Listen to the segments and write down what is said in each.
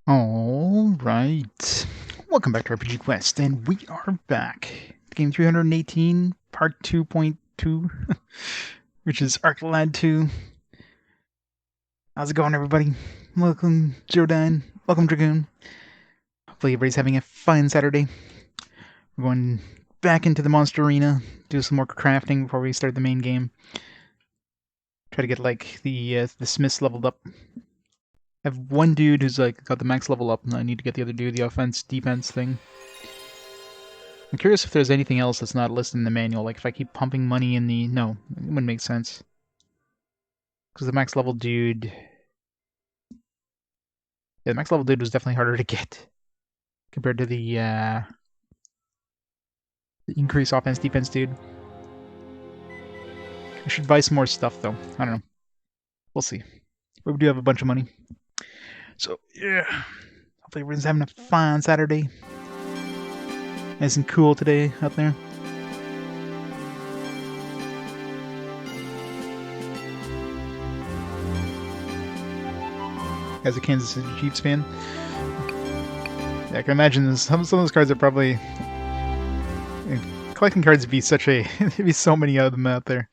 Alright. Welcome back to RPG Quest, and we are back. Game 318, part 2.2, which is Arclad 2. How's it going, everybody? Welcome, Jodan. Welcome, Dragoon. Hopefully everybody's having a fine Saturday. We're going back into the monster arena, do some more crafting before we start the main game. Try to get, like, the smiths leveled up. I have one dude who's, like, got the max level up, and I need to get the other dude the offense-defense thing. I'm curious if there's anything else that's not listed in the manual, like if I keep pumping money in the... No, it wouldn't make sense. Because the max level dude... Yeah, the max level dude was definitely harder to get compared to the increase offense-defense dude. I should buy some more stuff, though. I don't know. We'll see. But we do have a bunch of money. So, yeah. Hopefully everyone's having a fine Saturday. Nice and cool today out there. As a Kansas City Chiefs fan. Yeah, I can imagine some of those cards are probably... collecting cards would be such a... there'd be so many of them out there.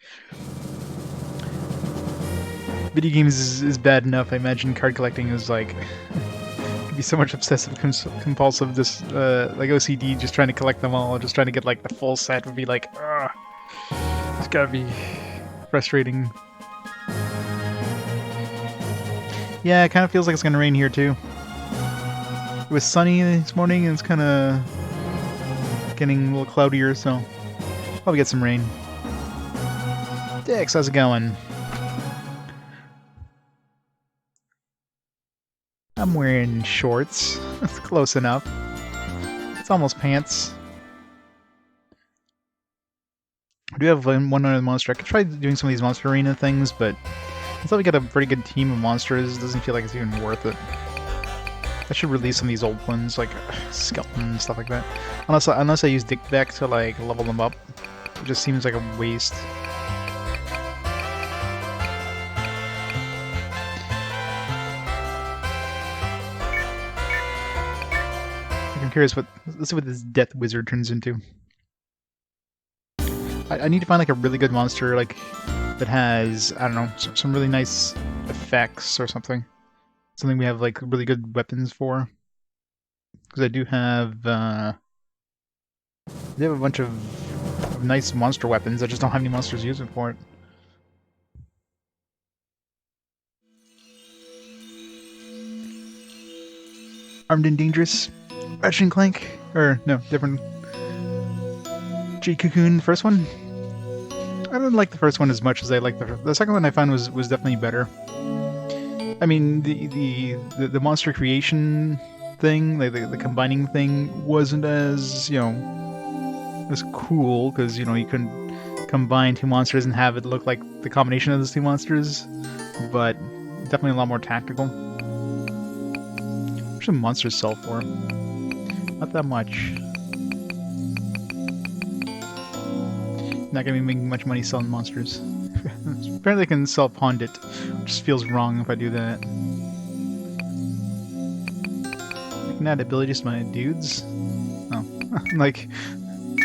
Video games is bad enough. I imagine card collecting is like... could be so much obsessive compulsive, this like OCD, just trying to collect them all, just trying to get like the full set would be like, ugh. It's gotta be frustrating. Yeah, it kind of feels like it's gonna rain here too. It was sunny this morning and it's kind of getting a little cloudier, so probably get some rain. Dix, how's it going? I'm wearing shorts. That's close enough. It's almost pants. I do have one other monster. I could try doing some of these monster arena things, but until we get a pretty good team of monsters, it doesn't feel like it's even worth it. I should release some of these old ones, like Skeleton and stuff like that. Unless I use Dick Deck to like level them up. It just seems like a waste. I'm curious let's see what this Death Wizard turns into. I need to find like a really good monster, like that has, I don't know, some really nice effects or something. Something we have like really good weapons for. Because I do have a bunch of nice monster weapons. I just don't have any monsters using for it. Armed and Dangerous, Ratchet and Clank, or no, different. Jade Cocoon, the first one. I didn't like the first one as much as I liked the second one. I found was definitely better. I mean, the monster creation thing, like the combining thing, wasn't as, you know, as cool because, you know, you couldn't combine two monsters and have it look like the combination of those two monsters, but definitely a lot more tactical. What should monsters sell for? Not that much. Not gonna be making much money selling monsters. Apparently I can sell Pondit, which just feels wrong if I do that. I can add abilities to my dudes? Oh. Like,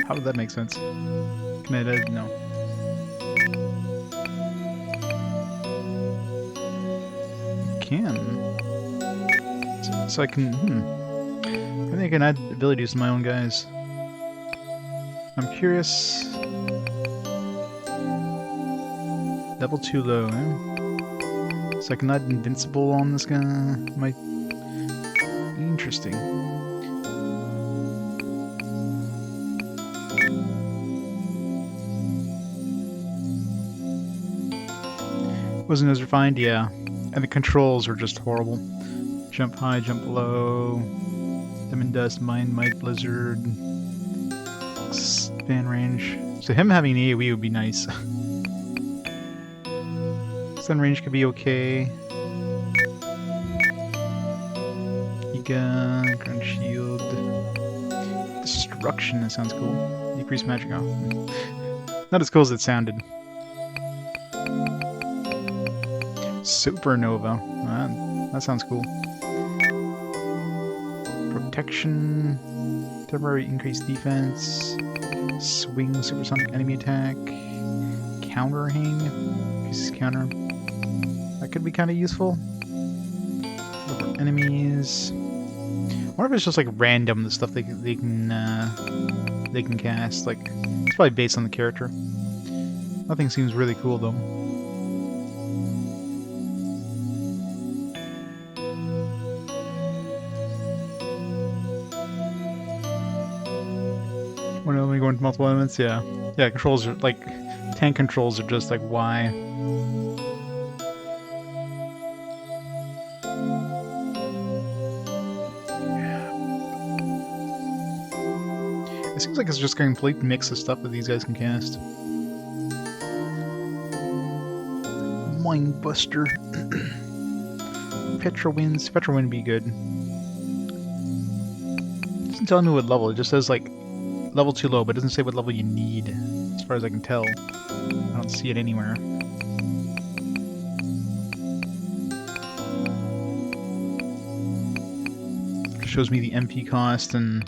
how would that make sense? Can I add... no. I can. So I can... I think I can add abilities to my own guys. I'm curious... Level 2 low, eh? So I can add invincible on this guy. Might be interesting. Wasn't as refined, yeah. And the controls are just horrible. Jump high, jump low. Diamond Dust, Mind, Might, Blizzard. Span range. So him having an AoE would be nice. Stun range could be okay. Giga, Ground Shield. Destruction, that sounds cool. Decrease magic off. Not as cool as it sounded. Supernova. That sounds cool. protection, temporary increased defense, swing supersonic enemy attack, counter hang, increases counter. That could be kind of useful. Look for enemies. I wonder if it's just like random the stuff they can cast. Like it's probably based on the character. Nothing seems really cool though. When only going to multiple elements, yeah. Yeah, controls are like tank controls are just like why. It seems like it's just a complete mix of stuff that these guys can cast. Mindbuster. Petrowinds. Petrowin would be good. It doesn't tell me what level, it just says like level too low, but it doesn't say what level you need, as far as I can tell. I don't see it anywhere. It shows me the MP cost and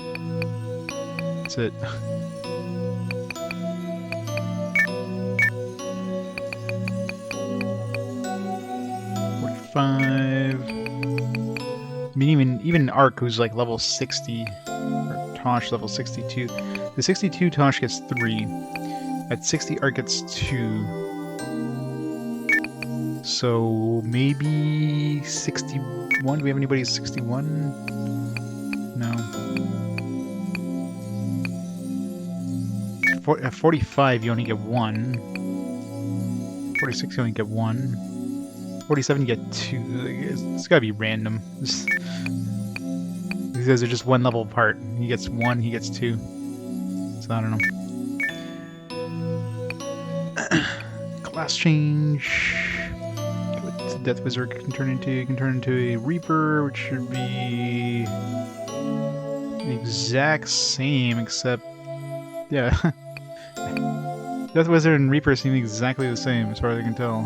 that's it. I mean, even Ark, who's like level 60, or Tosh level 62. The 62 Tosh gets 3. At 60, Ark gets 2. So maybe 61? Do we have anybody at 61? No. At 45, you only get 1. 46, you only get 1. 47, you get 2. It's gotta be random. These guys are just one level apart. He gets 1, he gets 2. So I don't know. Class change. What Death Wizard can turn into? You can turn into a Reaper, which should be the exact same, except yeah. Death Wizard and Reaper seem exactly the same, as far as I can tell.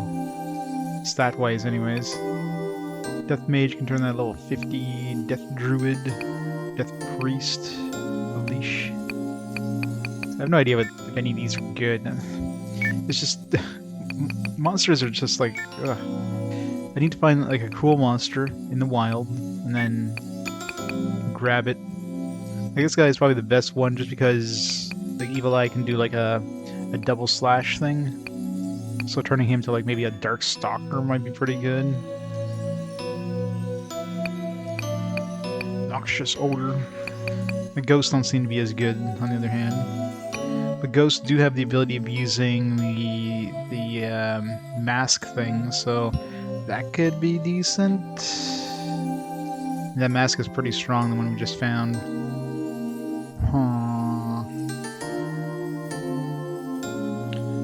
Stat-wise, anyways. Death Mage can turn that level 50. Death Druid. Death Priest. Leash. I have no idea if any of these are good. It's just... monsters are just like... ugh. I need to find like a cool monster in the wild, and then grab it. Like this guy is probably the best one, just because like Evil Eye can do like a double slash thing. So turning him to like maybe a Dark Stalker might be pretty good. Noxious Odor. The ghosts don't seem to be as good, on the other hand. The ghosts do have the ability of using the mask thing, so that could be decent. That mask is pretty strong, the one we just found. Huh.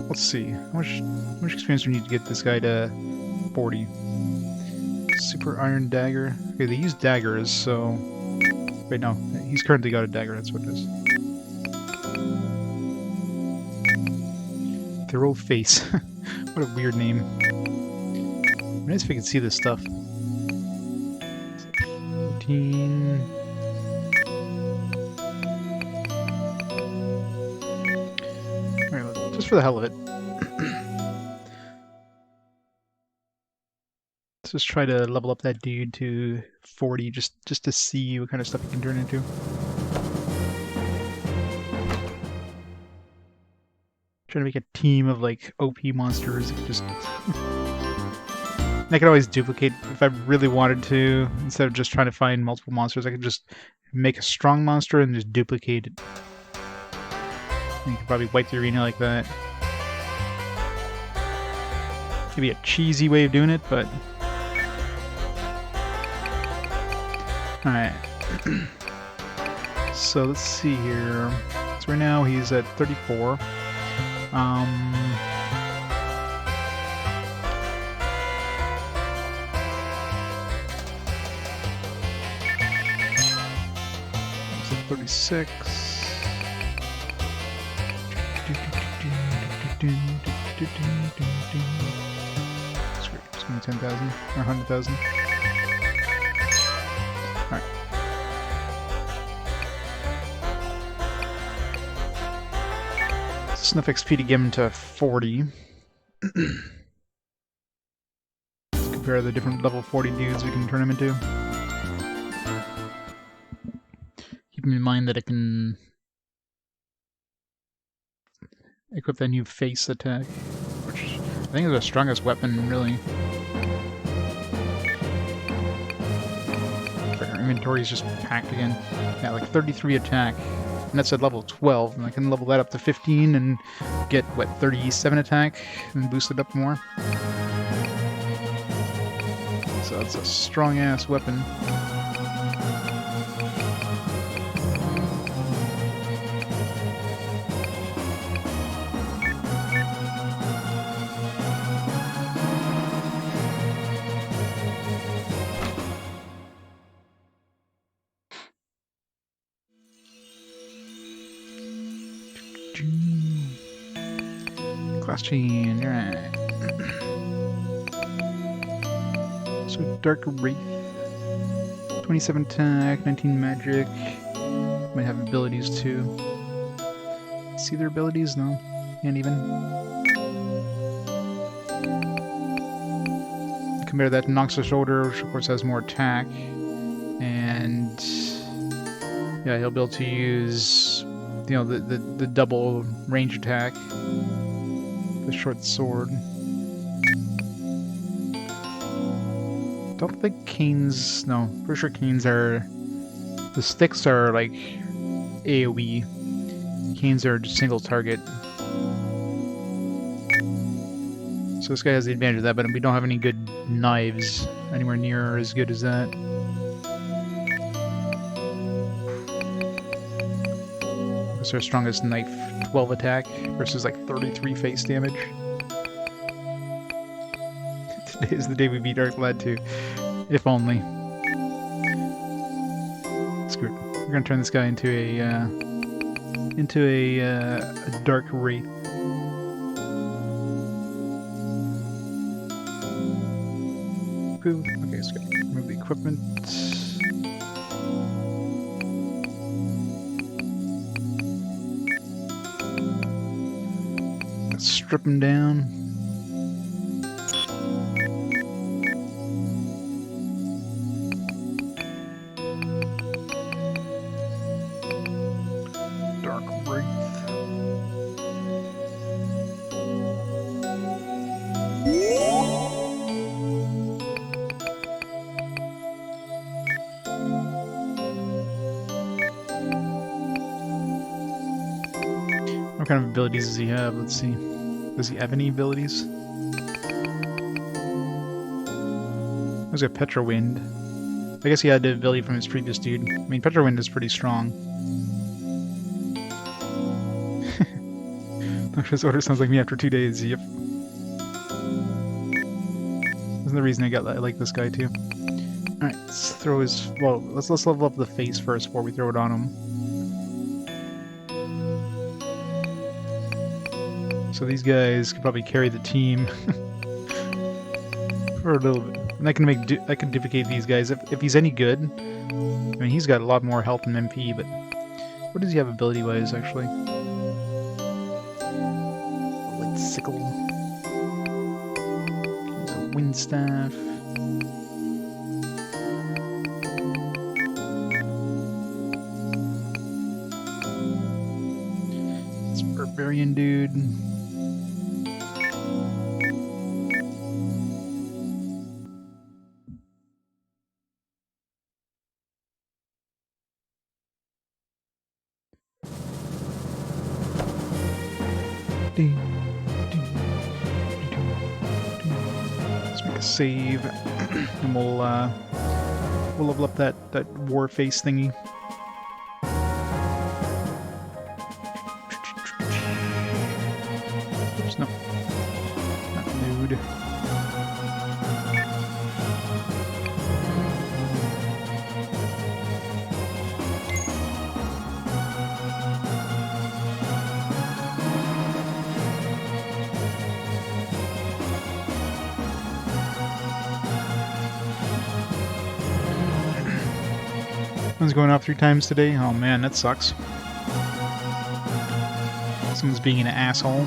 Let's see. How much experience do we need to get this guy to 40? Super Iron Dagger. Okay, they use daggers, so... Wait, no. He's currently got a dagger, that's what it is. Thorough Face. What a weird name. Nice if we could see this stuff. 14... Alright, just for the hell of it. Let's just try to level up that dude to 40 just to see what kind of stuff he can turn into. Trying to make a team of like OP monsters. Just I could always duplicate if I really wanted to. Instead of just trying to find multiple monsters, I could just make a strong monster and just duplicate it. And you could probably wipe the arena like that. Maybe a cheesy way of doing it, but... Alright. So let's see here. So right now he's at 34. He's at 36. Screw it. It's gonna be 10,000 or 100,000. Alright. It's enough XP to get him to 40. Let's compare the different level 40 dudes we can turn him into. Keeping in mind that it can equip that new face attack, which I think is the strongest weapon, really. Our inventory is just packed again. Yeah, like 33 attack. And that's at level 12. And I can level that up to 15 and get, what, 37 attack and boost it up more. So it's a strong-ass weapon. Class chain, alright. So Dark Wraith. 27 attack, 19 magic. Might have abilities too. See their abilities? No. Can't even. Compare that to Noxus Shoulder, which of course has more attack. And yeah, he'll be able to use, you know, the double range attack. The short sword. Don't think canes... No, pretty sure canes are... The sticks are like AoE. Canes are just single target. So this guy has the advantage of that, but we don't have any good knives anywhere near as good as that. What's our strongest knife? 12 attack versus like 33 face damage. Today is the day we beat Arclad 2. If only. Screw it. We're gonna turn this guy into a Dark Wraith. Okay, so remove the equipment. Strip him down. Dark Wraith. What kind of abilities does he have? Let's see. Does he have any abilities? He's got Petra Wind. I guess he had the ability from his previous dude. I mean, Petra Wind is pretty strong. Noxious Order sounds like me after 2 days, yep. That's the reason I like this guy too. Alright, let's throw his... Well, let's level up the face first before we throw it on him. So these guys could probably carry the team for a little bit. And I can duplicate these guys if he's any good. I mean, he's got a lot more health than MP, but what does he have ability-wise, actually? Light Sickle. He's a Wind Staff. It's Barbarian dude. Let's make a save, and we'll level up that war face thingy. Oops, no, not nude. One's going off 3 times today. Oh man, that sucks. Someone's being an asshole.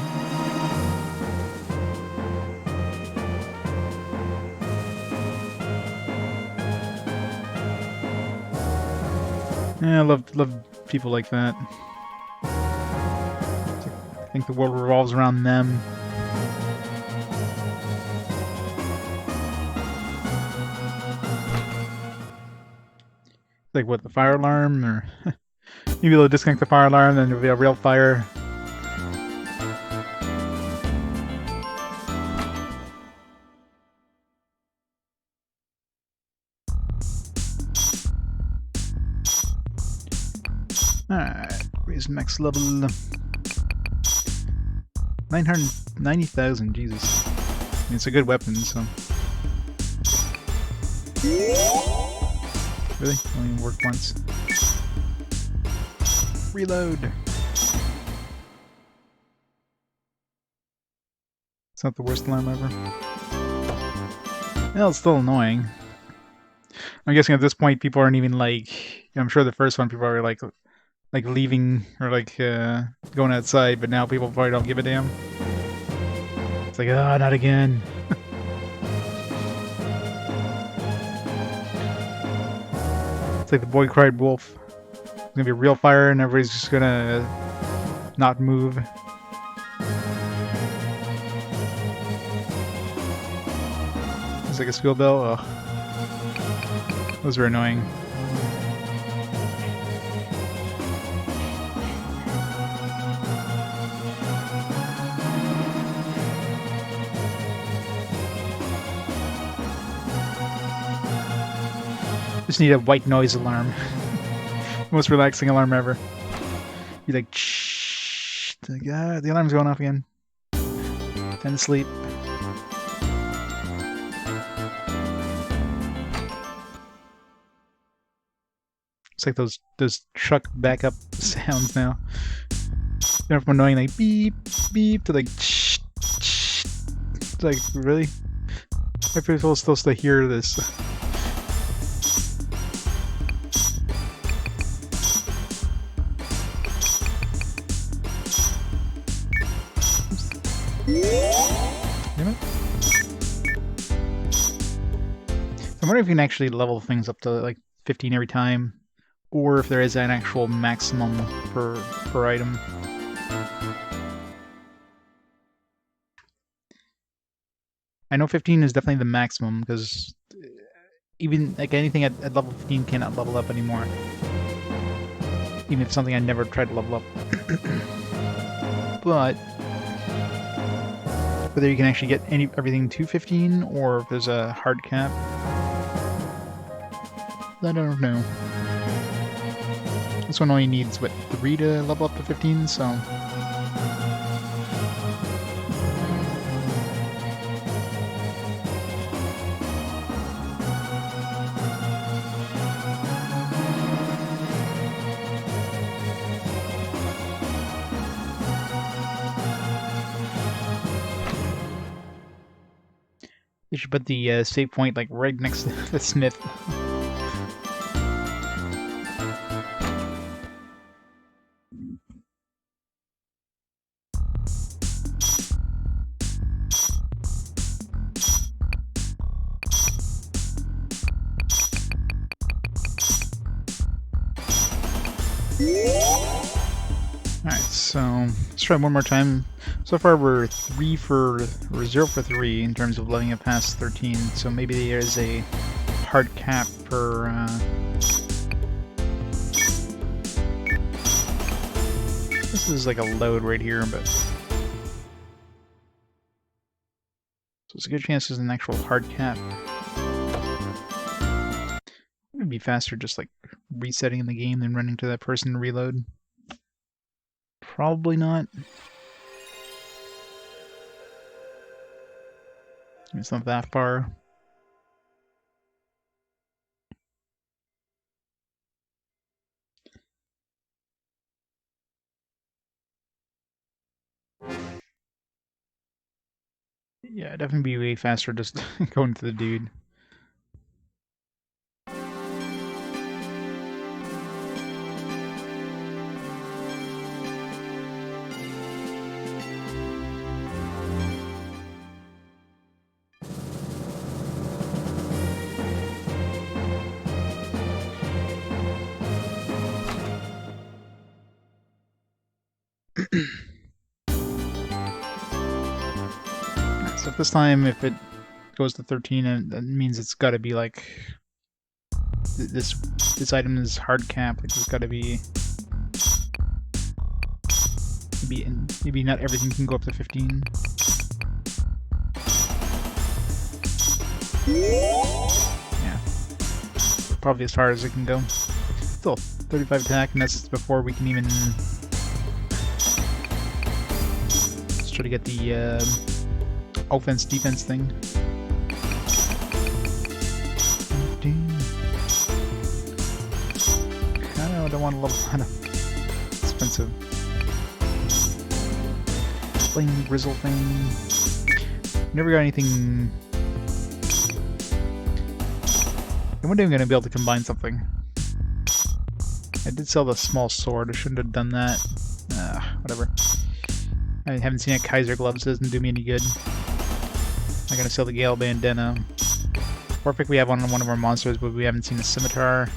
Yeah, I love people like that. I think the world revolves around them. Like what, the fire alarm, or maybe they'll disconnect the fire alarm, then there'll be a real fire. Alright, raise max level. 990,000, Jesus. I mean, it's a good weapon, so. Really? Only worked once. Reload! It's not the worst alarm ever. Well, it's still annoying. I'm guessing at this point people aren't even like... I'm sure the first one people are like leaving or going outside, but now people probably don't give a damn. It's like, ah, oh, not again. It's like the boy cried wolf. It's gonna be a real fire and everybody's just gonna not move. It's like a school bell. Oh, those are annoying. Just need a white noise alarm. Most relaxing alarm ever. Be like, shh. Like, ah, the alarm's going off again. Time to sleep. It's like those truck backup sounds now. They're from annoying like beep beep to like shh shh. It's like, really? How are people supposed to hear this? Damn it. I wonder if you can actually level things up to like 15 every time, or if there is an actual maximum per item. I know 15 is definitely the maximum, because even like anything at level 15 cannot level up anymore. Even if it's something I never tried to level up. But whether you can actually get everything to 15, or if there's a hard cap, I don't know. This one only needs, what, 3 to level up to 15, so... They should put the save point like right next to the smith. Alright, so let's try one more time. So far we're 0 for 3 in terms of letting it past 13, so maybe there's a hard cap per... This is like a load right here, but... So it's a good chance there's an actual hard cap. It would be faster just like resetting the game than running to that person to reload. Probably not. It's not that far. Yeah, it'd definitely be way faster just going to the dude. So this time, if it goes to 13, and that means it's got to be like this item is hard cap. Like there's got to be maybe not everything can go up to 15. Yeah, probably as far as it can go. Still 35 attack, and that's before we can even let's try to get the offense defense thing. I don't want to level that up. Expensive. Flame Grizzle thing. Never got anything. I wonder if I'm going to be able to combine something. I did sell the small sword. I shouldn't have done that. Whatever. I haven't seen a Kaiser gloves. Doesn't do me any good. I'm going to sell the Gale Bandana. Perfect we have on one of our monsters, but we haven't seen a Scimitar.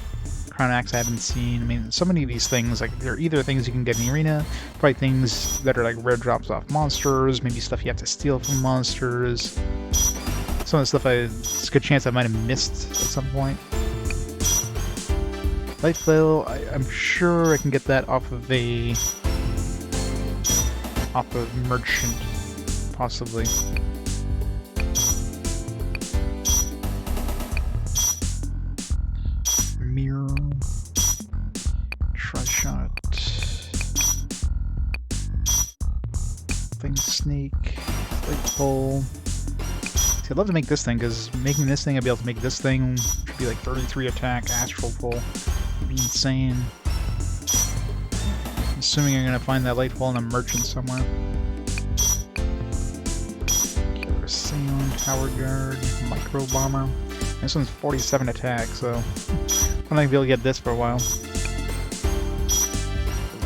Crown Axe I haven't seen. I mean, so many of these things, like, they're either things you can get in the arena, probably things that are like rare drops off monsters, maybe stuff you have to steal from monsters. Some of the stuff it's a good chance I might have missed at some point. Light Flail, I'm sure I can get that off of Merchant, possibly. Mirror, Tri-Shot, Flame Snake, Light Pole. See, I'd love to make this thing, because making this thing, I'd be able to make this thing, should be like 33 attack, Astral Pole. It'd be insane. I'm assuming I'm going to find that Light Pole in a Merchant somewhere. Killer Sound, Tower Guard, Micro Bomber. This one's 47 attack, so I don't think I'll be able to get this for a while.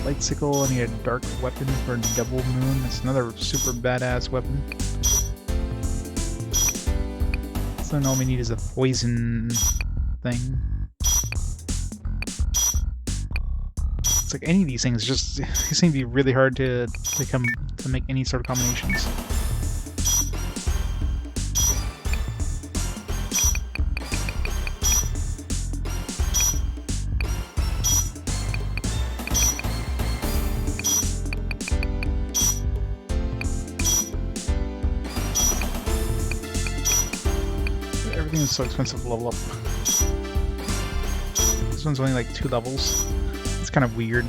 Light Sickle, I need a dark weapon for Double Moon. That's another super badass weapon. So all we need is a poison thing. It's like any of these things just they seem to be really hard to make any sort of combinations. Everything is so expensive to level up. This one's only like 2 levels. It's kind of weird.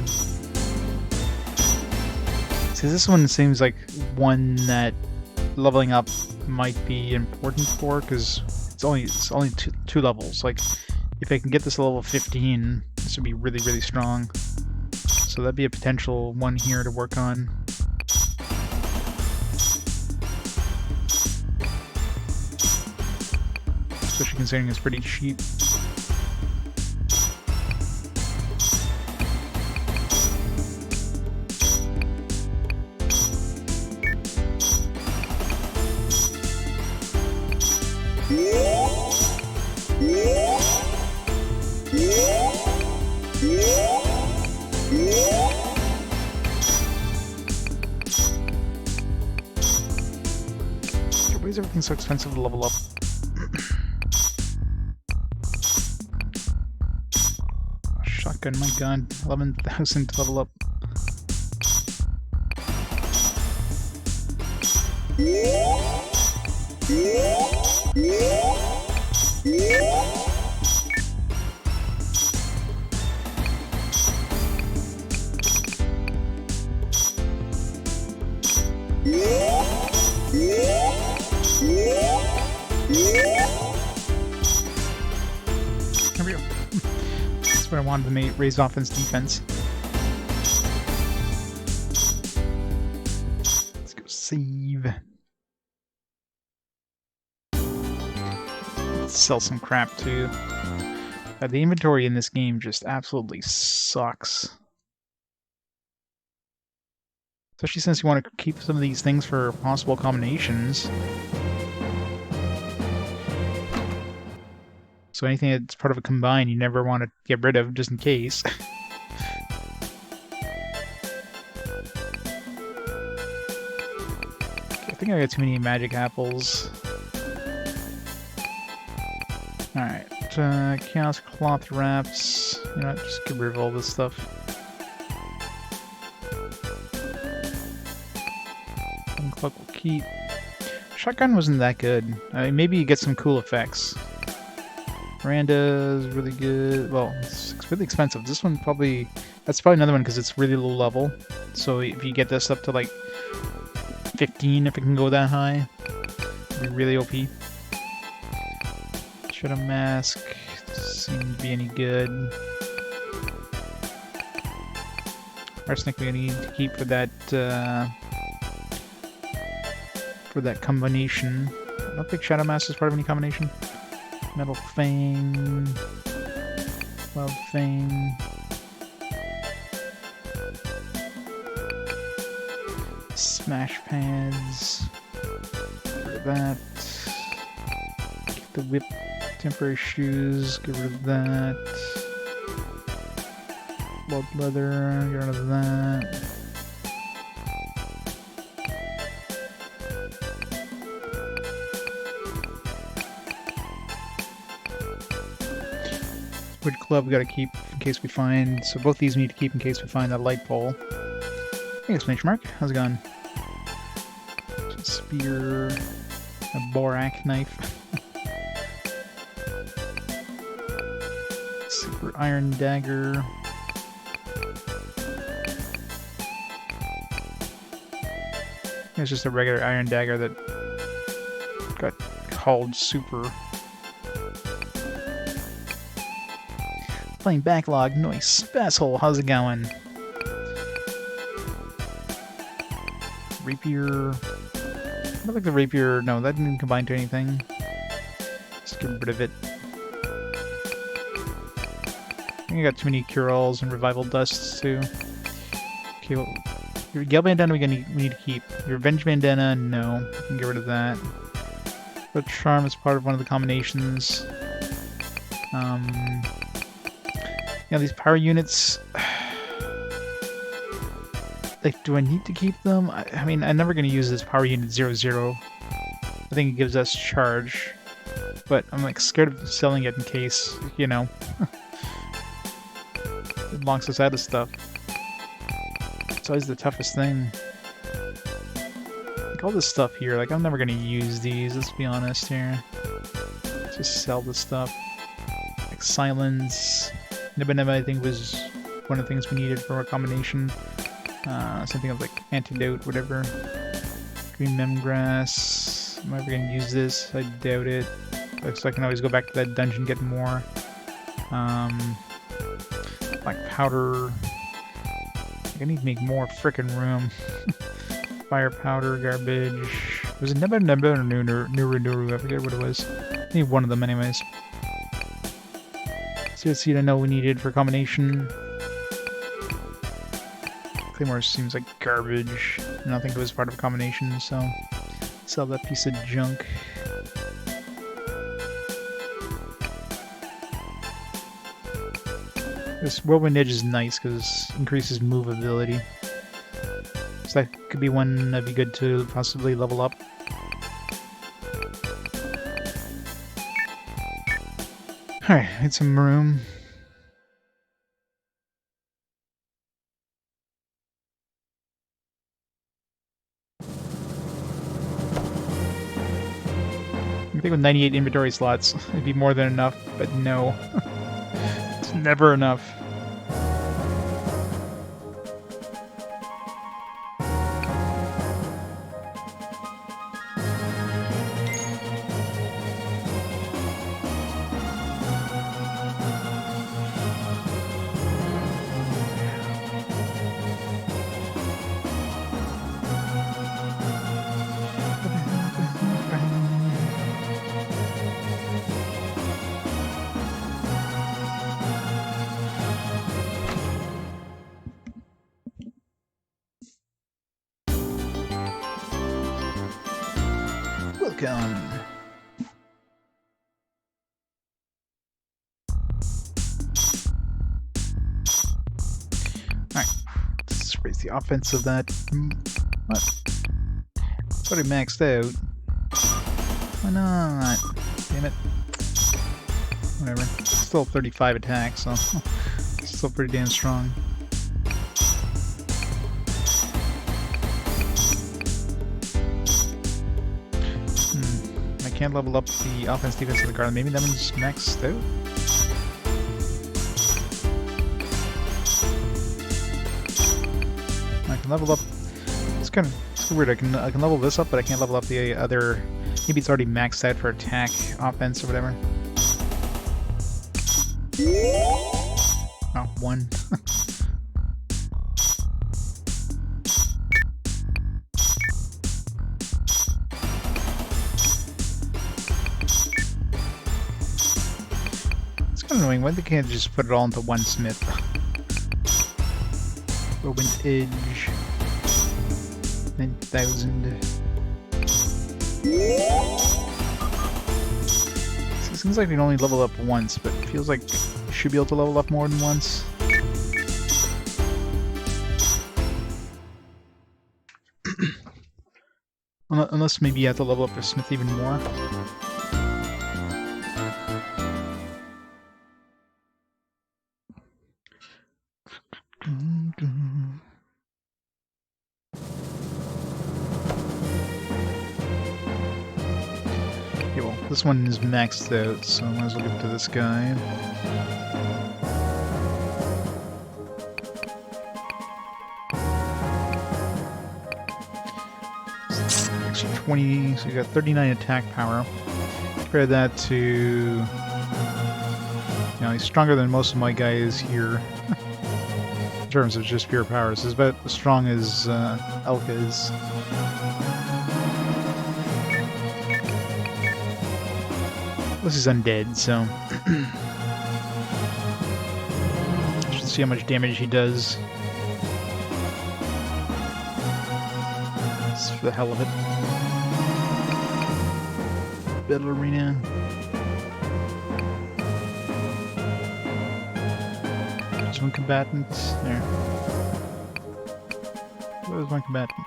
See, this one seems like one that leveling up might be important for, because it's only two levels. Like, if I can get this to level 15, this would be really, really strong. So that'd be a potential one here to work on. Especially considering it's pretty cheap. Why is everything so expensive to level up? Shotgun, my gun, 11,000 to level up. There we go. That's what I wanted to make, raise offense defense. Let's go save. Let's sell some crap too. The inventory in this game just absolutely sucks. Especially since you want to keep some of these things for possible combinations. So anything that's part of a combine you never want to get rid of, just in case. think I got too many magic apples. Alright, chaos cloth wraps. You know what, just get rid of all this stuff. Uncloak will keep. Shotgun wasn't that good. I mean, maybe you get some cool effects. Miranda is really good. Well, it's really expensive. This one probably... That's probably another one because it's really low level. So if you get this up to like 15, if it can go that high, it'd be really OP. Shadow Mask doesn't seem to be any good. Arsenic we're gonna need to keep for that combination. I don't think Shadow Mask is part of any combination. Metal Fang, Wild Fang. Smash pads. Get rid of that. Keep the whip. Temporary shoes. Get rid of that. Blood leather. Get rid of that. Wood club we gotta keep in case we find. So both these we need to keep in case we find that light pole. Hey, exclamation mark. How's it going? Spear, a borak knife, super iron dagger. It's just a regular iron dagger that got called super. Playing backlog, nice. Basshole, how's it going? Rapier. I don't think the rapier, no, that didn't combine to anything. Just get rid of it. I think I got too many cure-alls and revival dusts too. Okay, well, your Gale Bandana we need to keep. Your Revenge Bandana, no. We can get rid of that. But Charm is part of one of the combinations. Yeah, these power units... Like, do I need to keep them? I mean, I'm never going to use this power unit 00. I think it gives us charge. But I'm, like, scared of selling it in case, you know, it locks us out of stuff. It's always the toughest thing. Like, all this stuff here, like, I'm never going to use these, let's be honest here. Just sell this stuff. Like, Silence. Nibba Nibba, I think, was one of the things we needed for our combination. Something of like Antidote, whatever. Green Memgrass. Am I ever gonna use this? I doubt it. So I can always go back to that dungeon, get more. Black Powder. I need to make more frickin' room. Fire Powder, garbage. Was it Nebba Nebba or Nuru? I forget what it was. I need one of them anyways. Seriously, I know we needed for combination. Claymore seems like garbage. I don't think it was part of a combination, so sell that piece of junk. This Whirlwind Edge is nice because it increases movability. So that could be one that'd be good to possibly level up. Alright, need some room. I think with 98 inventory slots, it'd be more than enough, but no. It's never enough. Welcome. Alright, let's raise the offense of that. What? It's already maxed out. Why not? Damn it. Whatever. Still 35 attack, so still pretty damn strong. I can't level up the offense defense of the guard. Maybe that one's maxed out? I can level up. It's kind of weird. I can level this up, but I can't level up the other. Maybe it's already maxed out for attack, offense, or whatever. Oh, 1. It's kind of annoying. Why they can't just put it all into one smith? Robin's Edge. 9,000. So it seems like we can only level up once, but it feels like you should be able to level up more than once. Unless maybe you have to level up your smith even more. Okay, well, this one is maxed out, so I might as well give it to this guy. Extra 20, so you got 39 attack power. Compare that to... You know, he's stronger than most of my guys here. In terms of just pure power. So he's about as strong as Elka is. This is undead, so... Should see how much damage he does. Just for the hell of it. Battle Arena. There's one combatant. There. Where's one combatant?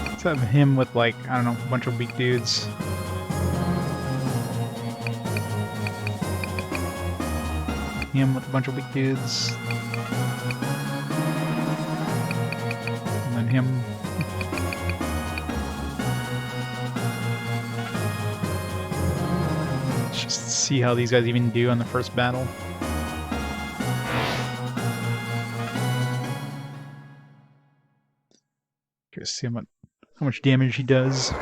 Let's have him with, like, I don't know, a bunch of weak dudes. Him with a bunch of weak dudes. And then him. Let's just see how these guys even do on the first battle. Curious to see how much damage he does.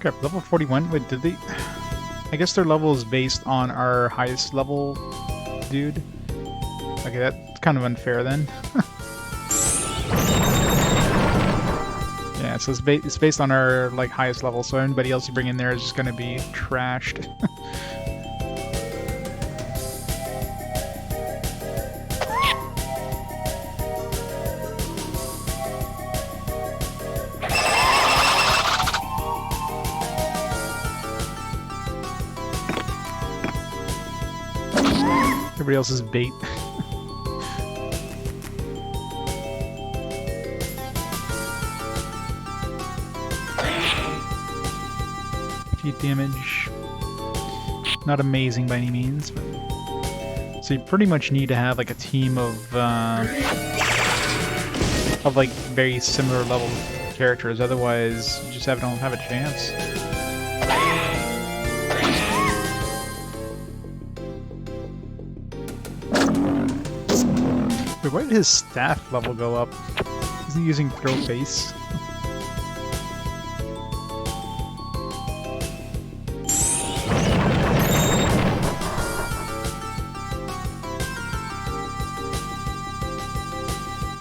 Crap, level 41? Wait, did they... I guess their level is based on our highest level dude. Okay, that's kind of unfair then. Yeah, so it's based on our, like, highest level, so anybody else you bring in there is just gonna be trashed. Everybody else is bait. Damage. Not amazing by any means, but... So you pretty much need to have like a team of like very similar level characters, otherwise you just don't have a chance. Wait, why did his staff level go up? Is he using throw face?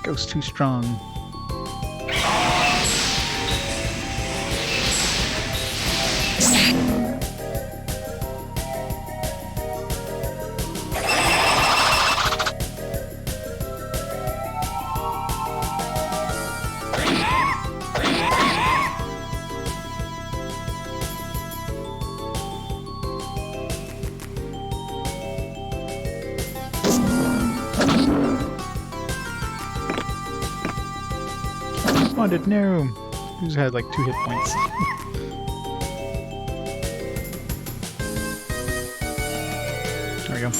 Ghost too strong. Bonded, no! Who's had like 2 hit points? There we go.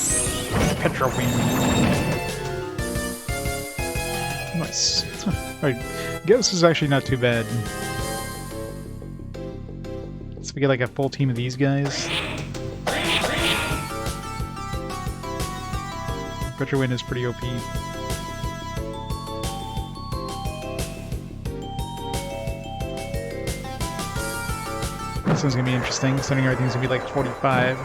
Petra win. Nice. Alright, Ghost is actually not too bad. So we get like a full team of these guys. Petra win is pretty OP. This one's gonna be interesting. Sending everything's gonna be like 45.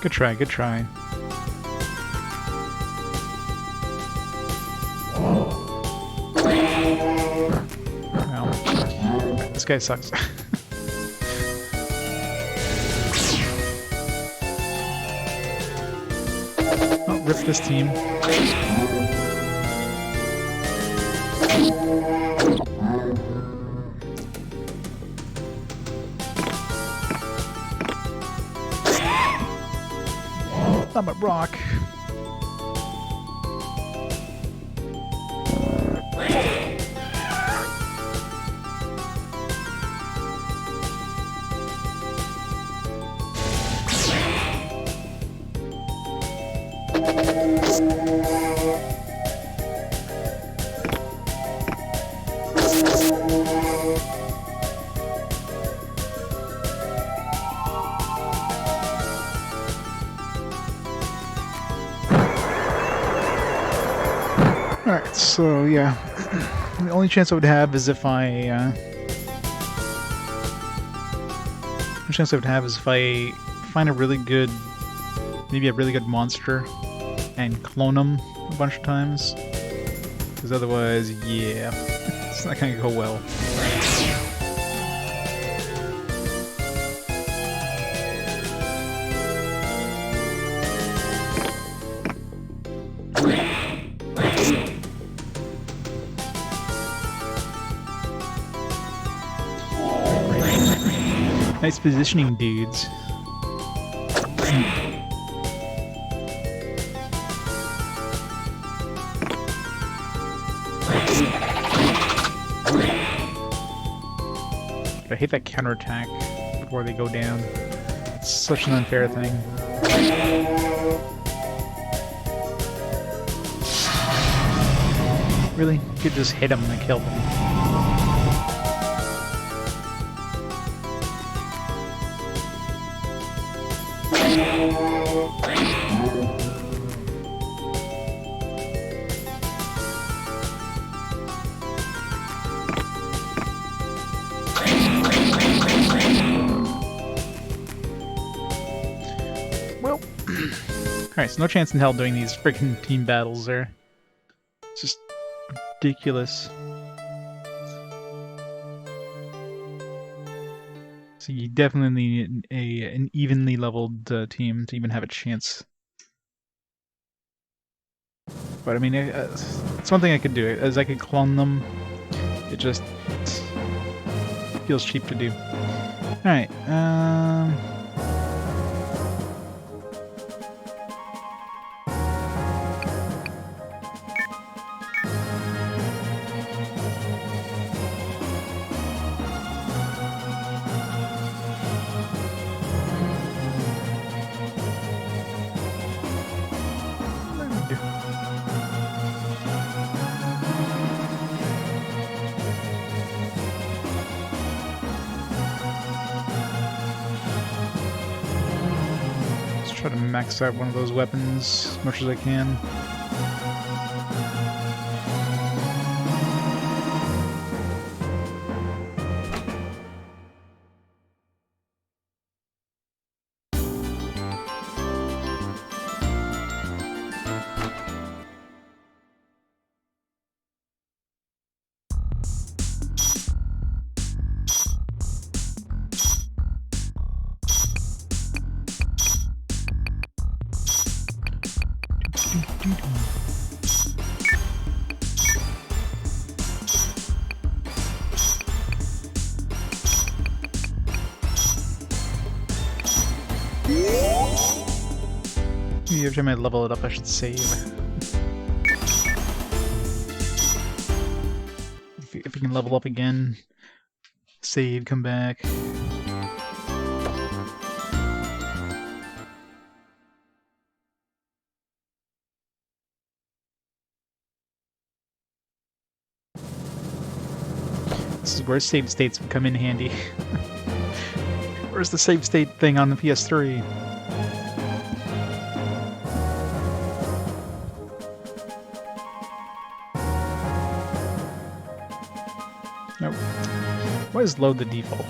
Good try, good try. Well, this guy sucks. Oh, rip this team. I'm a rock. Alright, so yeah, the only chance I would have is if I, find a really good, maybe a really good monster and clone them a bunch of times, because otherwise, yeah, it's not gonna go well. Nice positioning, dudes. I hate that counterattack before they go down. It's such an unfair thing. Really? You could just hit them and kill them. Well, alright, so no chance in hell doing these freaking team battles there. It's just ridiculous. So you definitely need an evenly leveled team to even have a chance. But I mean, it's one thing I could do. As I could clone them, it just feels cheap to do. Alright, try to max out one of those weapons as much as I can. maybe every time I level it up I should save. If you can level up again, save, come back. This is where save states come in handy. Where's the save state thing on the PS3? Nope. Why is load the default?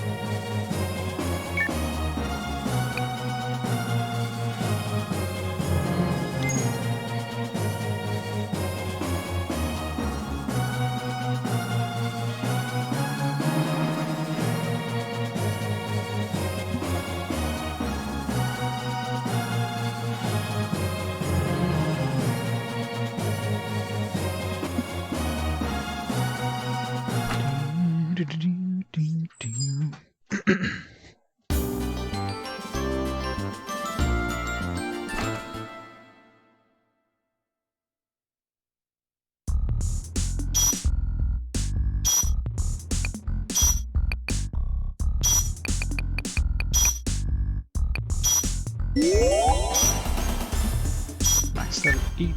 Max out of 8.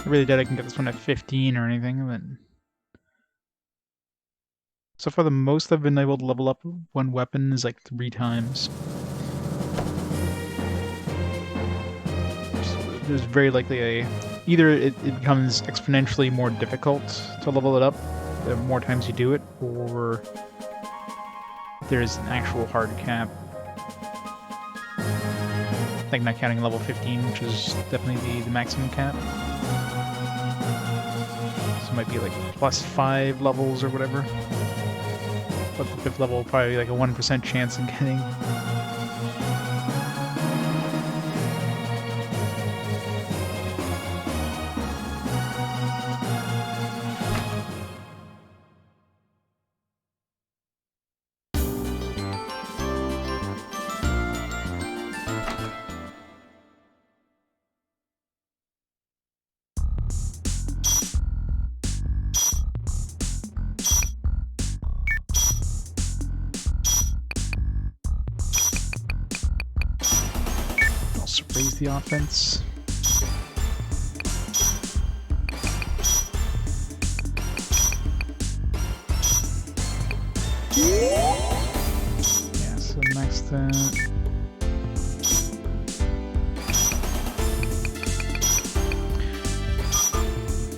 I really doubt I can get this one at 15 or anything, but so far the most I've been able to level up one weapon is like 3 times. So there's very likely either it becomes exponentially more difficult to level it up the more times you do it, or there's an actual hard cap. I think not counting level 15, which is definitely the maximum cap. So it might be like plus 5 levels or whatever. But the 5th level will probably be like a 1% chance of getting. Raise the offense. Yeah, so max that.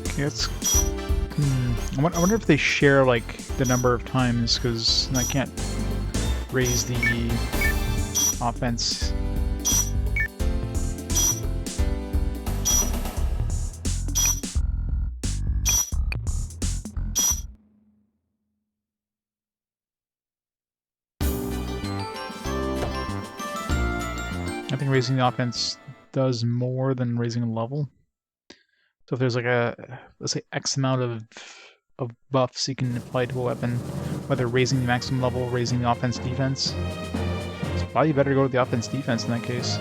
Okay, let's. I wonder if they share like the number of times, because I can't raise the offense. I think raising the offense does more than raising a level. So if there's like let's say X amount of buffs you can apply to a weapon, whether raising the maximum level, raising the offense defense, it's probably better to go with the offense defense in that case.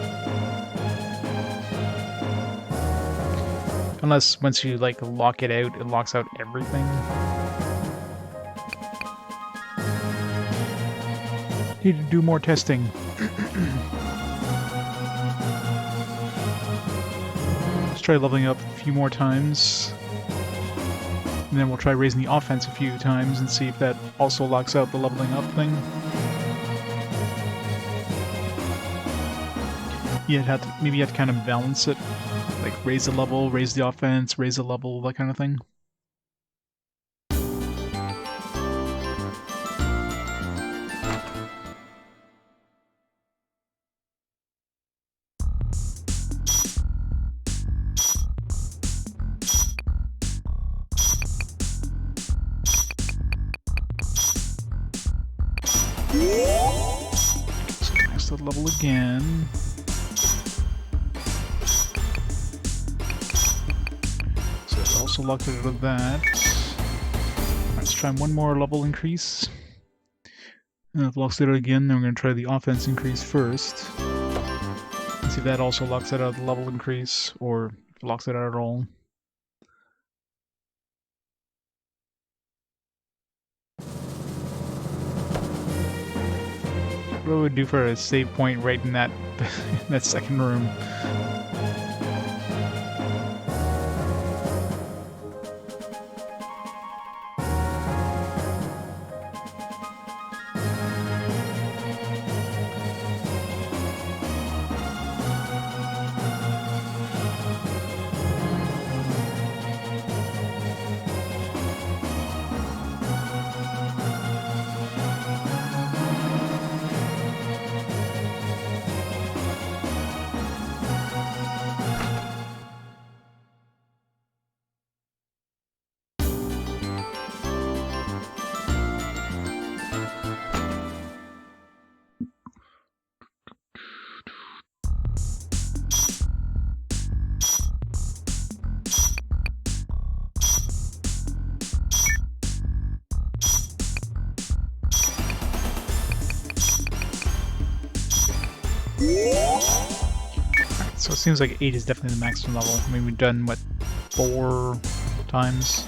Unless once you like lock it out, it locks out everything. Need to do more testing. Let's try leveling up a few more times. And then we'll try raising the offense a few times and see if that also locks out the leveling up thing. Maybe you have to kind of balance it. Like raise the level, raise the offense, raise the level, that kind of thing. So max that level again. So it's also locked out of that. Let's try one more level increase. And if it locks it out again, then we're going to try the offense increase first. And see if that also locks it out the level increase, or if it locks it out at all. What would we do for a save point right in that that second room? So it seems like 8 is definitely the maximum level. I mean, we've done, what, 4 times?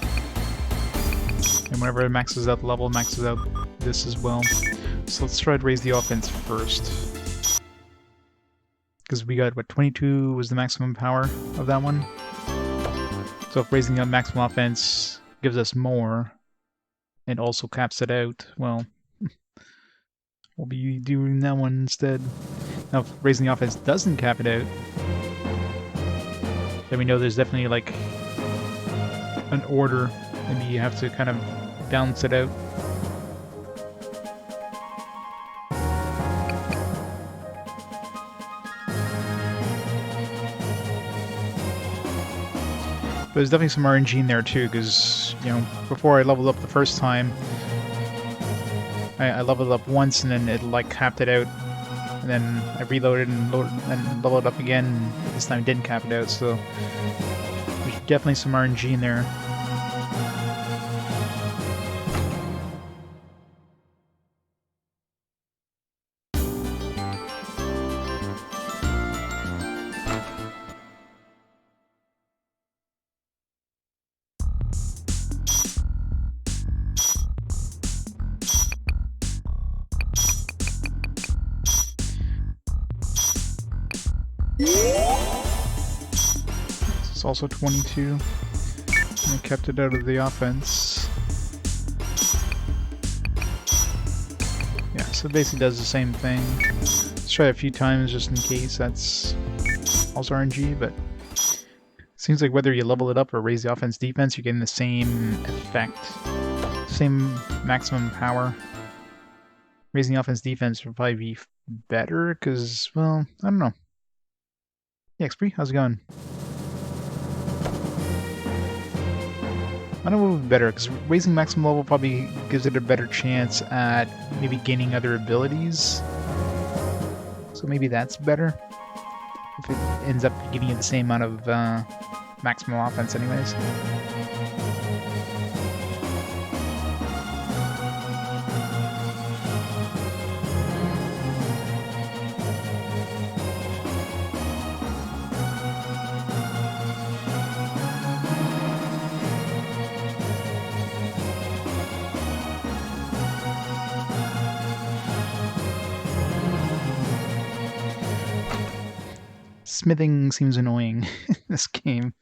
And whenever it maxes out the level, it maxes out this as well. So let's try to raise the offense first. Because we got, what, 22 was the maximum power of that one? So if raising the maximum offense gives us more, and also caps it out, well, we'll be doing that one instead. Now, if raising the offense doesn't cap it out, then we know there's definitely, like, an order. Maybe you have to kind of balance it out. But there's definitely some RNG in there too, because, you know, before I leveled up the first time, I leveled up once and then it, like, capped it out. And then I reloaded and leveled up again, and this time it didn't cap it out, so there's definitely some RNG in there. It's also 22, and I kept it out of the offense. Yeah, so it basically does the same thing. Let's try it a few times just in case that's also RNG, but it seems like whether you level it up or raise the offense defense, you're getting the same effect. Same maximum power. Raising the offense defense would probably be better, because, well, I don't know. Yeah, XP, how's it going? I don't know what would be better, because raising maximum level probably gives it a better chance at maybe gaining other abilities. So maybe that's better. If it ends up giving you the same amount of maximum offense anyways. Smithing seems annoying in this game.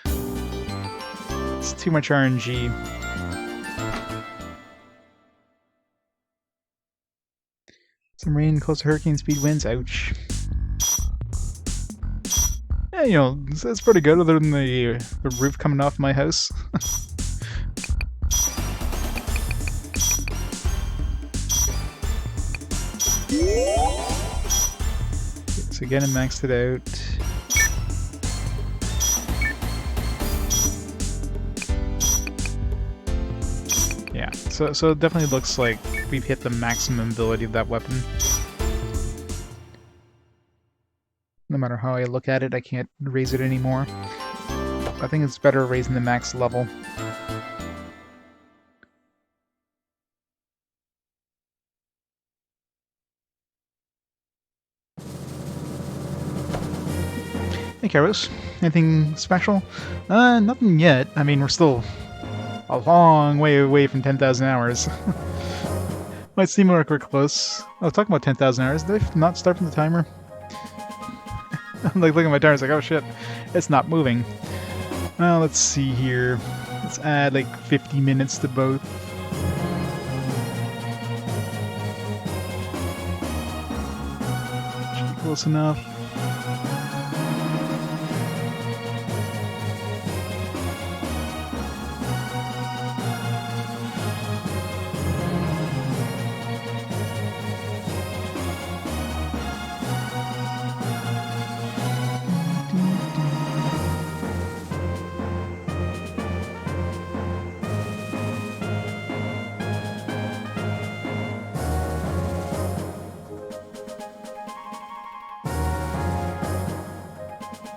It's too much RNG. Some rain, close to hurricane speed winds, ouch. Yeah, you know, that's pretty good other than the roof coming off my house. So again, I maxed it out. Yeah, so it definitely looks like we've hit the maximum ability of that weapon. No matter how I look at it, I can't raise it anymore. I think it's better raising the max level. Hey, Karos. Anything special? Nothing yet. I mean, we're still a long way away from 10,000 hours. Might seem like we're close. Oh, talking about 10,000 hours. Did I not start from the timer? I'm like looking at my timer, it's like, oh shit, it's not moving. Well, let's see here. Let's add like 50 minutes to both. Should be close enough.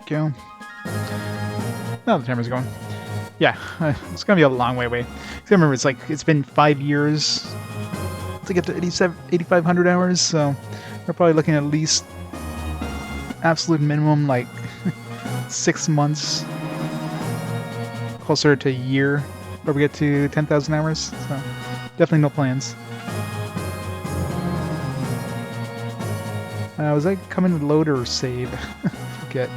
Go. No, the timer's going. Yeah, it's gonna be a long way away. I remember it's been 5 years to get to 8,500 hours, so we're probably looking at least absolute minimum like 6 months, closer to a year, where we get to 10,000 hours. So definitely no plans. Was I coming to load or save? Forget.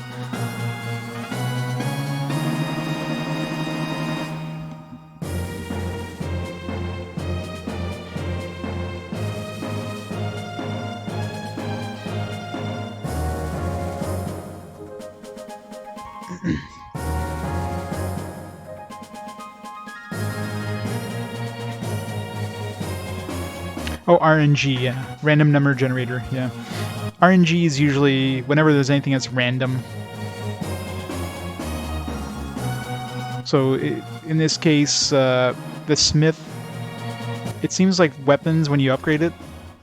Oh, RNG, yeah. Random number generator, yeah. RNG is usually whenever there's anything that's random. So in this case, the smith, it seems like weapons, when you upgrade it,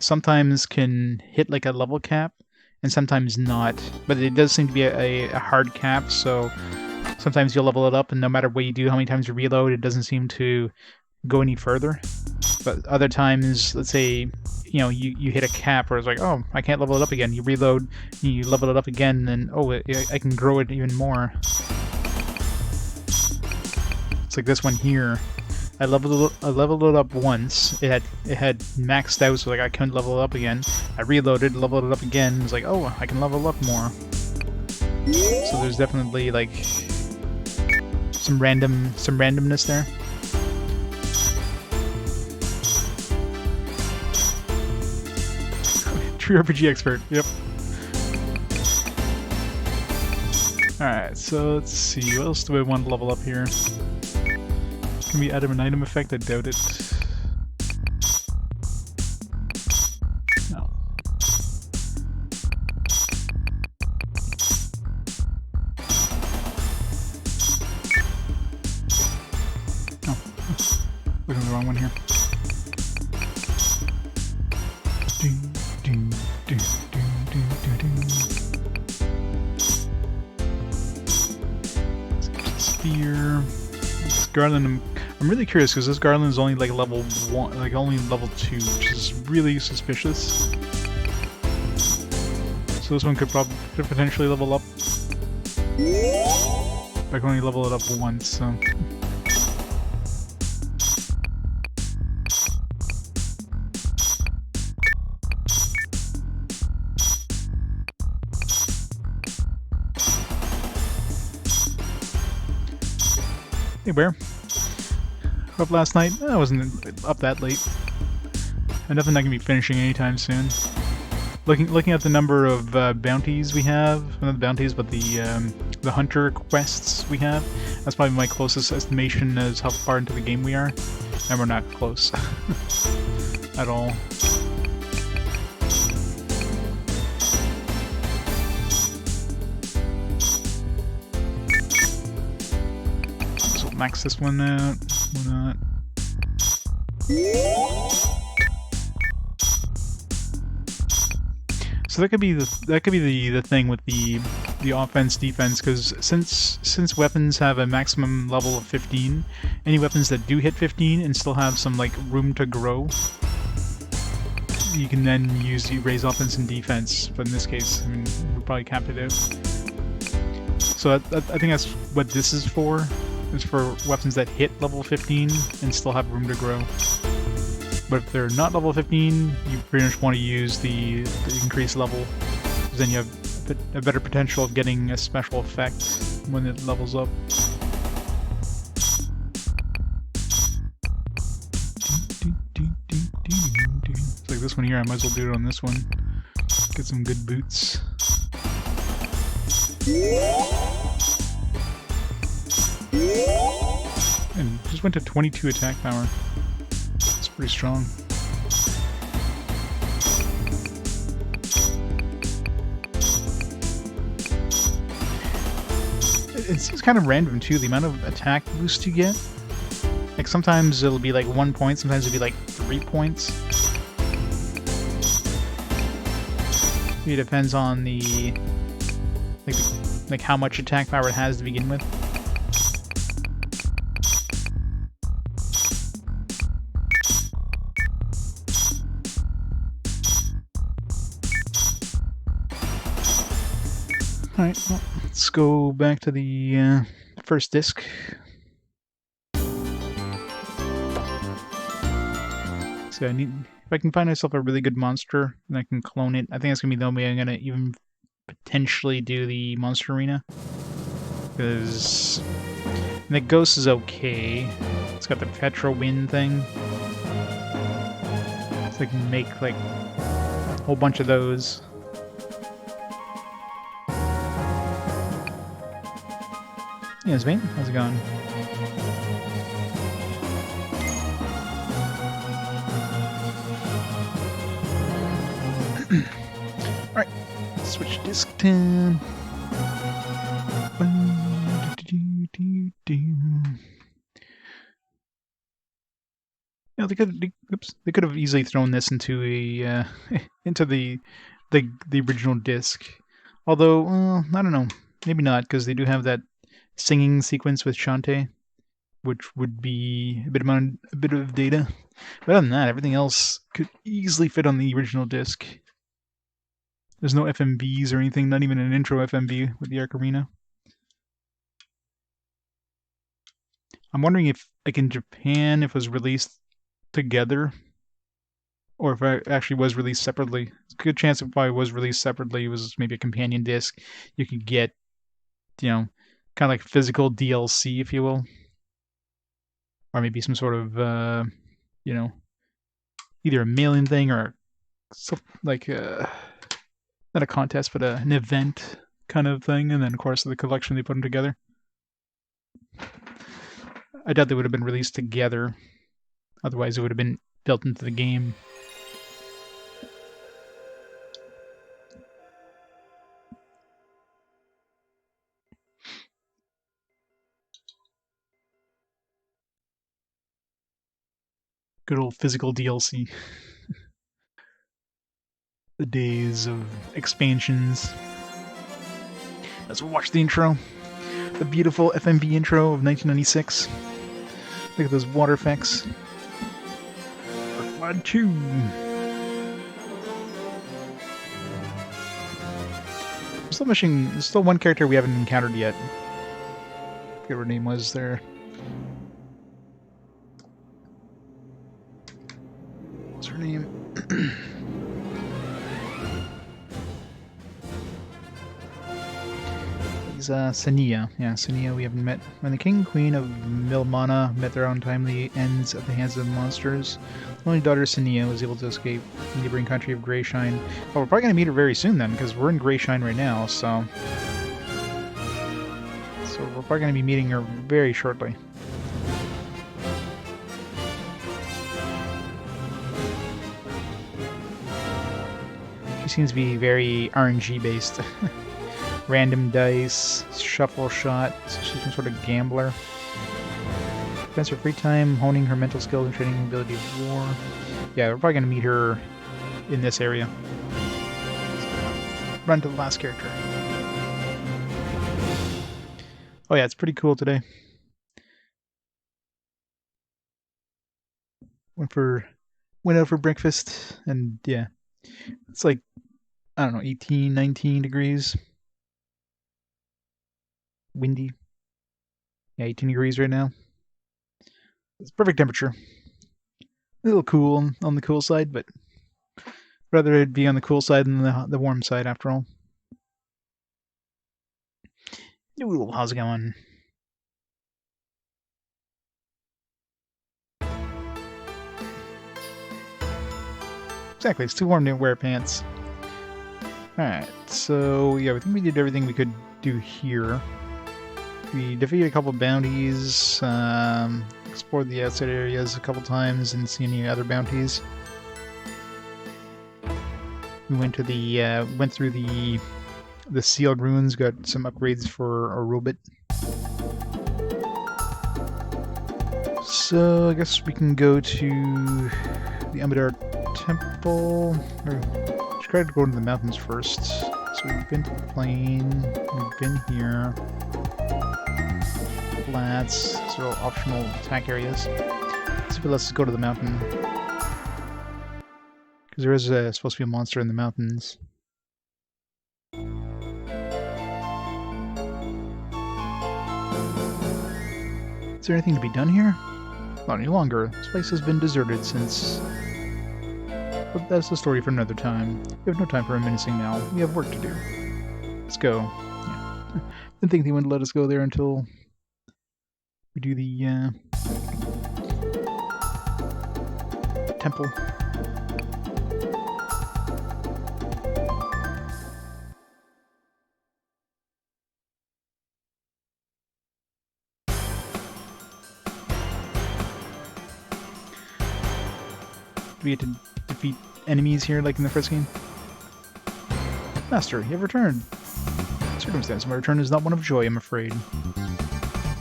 sometimes can hit like a level cap, and sometimes not. But it does seem to be a hard cap, so sometimes you'll level it up, and no matter what you do, how many times you reload, it doesn't seem to go any further. But other times, let's say, you know, you hit a cap where it's like, oh, I can't level it up again. You reload, you level it up again, and oh, I can grow it even more. It's like this one here. I leveled it up once. It had maxed out, so like I couldn't level it up again. I reloaded, leveled it up again. It's like, oh, I can level up more. So there's definitely like some randomness there. True RPG expert. Yep. Alright, so let's see. What else do I want to level up here? Can we add an item effect? I doubt it. No. Oh. Looking at the wrong one here. Spear. This Garland, I'm really curious because this Garland is only like level 1, like only level 2, which is really suspicious. So this one could potentially level up. I can only level it up once, so. Hey, Bear. Up last night? I wasn't up that late. And nothing I can be finishing anytime soon. Looking at the number of bounties we have, not the bounties, but the hunter quests we have, that's probably my closest estimation as how far into the game we are. And we're not close. At all. Max this one out. Why not? So that could be the thing with the offense defense, because since weapons have a maximum level of 15, any weapons that do hit 15 and still have some like room to grow, you can then raise offense and defense. But in this case, I mean, we'll probably cap it out. So I think that's what this is for. It's for weapons that hit level 15 and still have room to grow. But if they're not level 15, you pretty much want to use the increased level, because then you have a better potential of getting a special effect when it levels up. It's like this one here, I might as well do it on this one. Get some good boots. And just went to 22 attack power. It's pretty strong. It seems kind of random too, the amount of attack boost you get. Like sometimes it'll be like 1 point, sometimes it'll be like 3 points. It depends on the like how much attack power it has to begin with. Alright, well, let's go back to the first disc. So I need, if I can find myself a really good monster and I can clone it, I think that's gonna be the only way I'm gonna even potentially do the monster arena. Because the ghost is okay. It's got the Petra wind thing. So I can make like a whole bunch of those. Yeah, Zvain, how's it going? Alright, switch disc time. You know, they could have easily thrown this into a into the original disc. Although, I don't know, maybe not, because they do have that singing sequence with Shantae, which would be a bit of data. But other than that, everything else could easily fit on the original disc. There's no FMVs or anything, not even an intro FMV with the Arc Arena. I'm wondering if, like in Japan, if it was released together, or if it actually was released separately. It's a good chance it probably was released separately. It was maybe a companion disc. You could get, you know, kind of like physical DLC, if you will. Or maybe some sort of, you know, either a mailing thing or like not a contest, but an event kind of thing. And then, of course, the collection, they put them together. I doubt they would have been released together. Otherwise, it would have been built into the game. Good old physical DLC. The days of expansions. Let's watch the intro. The beautiful FMV intro of 1996. Look at those water effects. Blood 2. There's still one character we haven't encountered yet. I forget what her name was there. What's her name? He's Sania. Yeah, Sania we haven't met. When the king and queen of Milmana met their untimely ends at the hands of the monsters, the only daughter Sania was able to escape the neighboring country of Greyshine. Well, we're probably going to meet her very soon then, because we're in Greyshine right now, so we're probably going to be meeting her very shortly. She seems to be very RNG based. Random dice, shuffle shot, so she's some sort of gambler. Spends her free time honing her mental skills and training ability of war. Yeah, we're probably going to meet her in this area. So, run to the last character. Oh yeah, it's pretty cool today. Went out for breakfast, and yeah, it's like, I don't know, 18, 19 degrees. windy. Yeah, 18 degrees right now. It's perfect temperature. A little cool on the cool side, but rather it'd be on the cool side than the warm side after all. Ooh, how's it going? Exactly, it's too warm to wear pants. Alright, so yeah, I think we did everything we could do here. We defeated a couple bounties, explored the outside areas a couple times, and see any other bounties. We went to the went through the sealed ruins, got some upgrades for our robot. So I guess we can go to the Amadar Temple. Or try to go to the mountains first. So we've been to the plain. We've been here. Flats. These are all optional attack areas. Let's see if it lets us go to the mountain. Because there is supposed to be a monster in the mountains. Is there anything to be done here? Not any longer. This place has been deserted since... But that's a story for another time. We have no time for reminiscing now. We have work to do. Let's go. Yeah. Didn't think they wouldn't let us go there until we do the temple. Do we get to defeat enemies here like in the first game? Master, you have returned. Circumstance of my return is not one of joy, I'm afraid.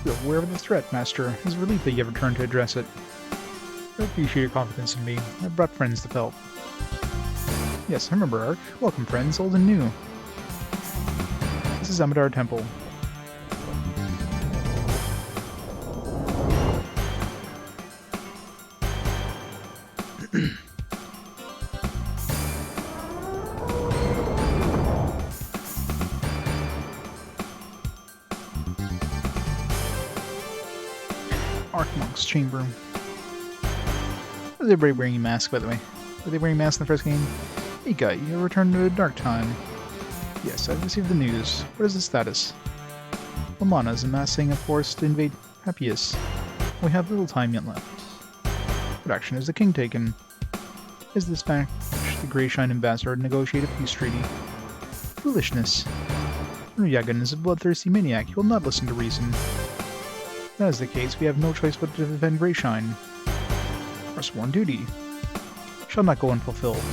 We are aware of the threat, Master. It is a relief that you have returned to address it. I appreciate your confidence in me. I brought friends to help. Yes, I remember, Ark. Welcome, friends, old and new. This is Amadar Temple. Archmonk's chamber. Is everybody wearing a mask, by the way? Were they wearing masks in the first game? Hey guy, you returned to a dark time. Yes, I've received the news. What is the status? Lamana is amassing a force to invade Papias. We have little time yet left. What action has the king taken? Is this fact the Greyshine ambassador to negotiate a peace treaty? Foolishness. Yagan is a bloodthirsty maniac. He will not listen to reason. If that is the case, we have no choice but to defend Greyshine. Our sworn duty shall not go unfulfilled.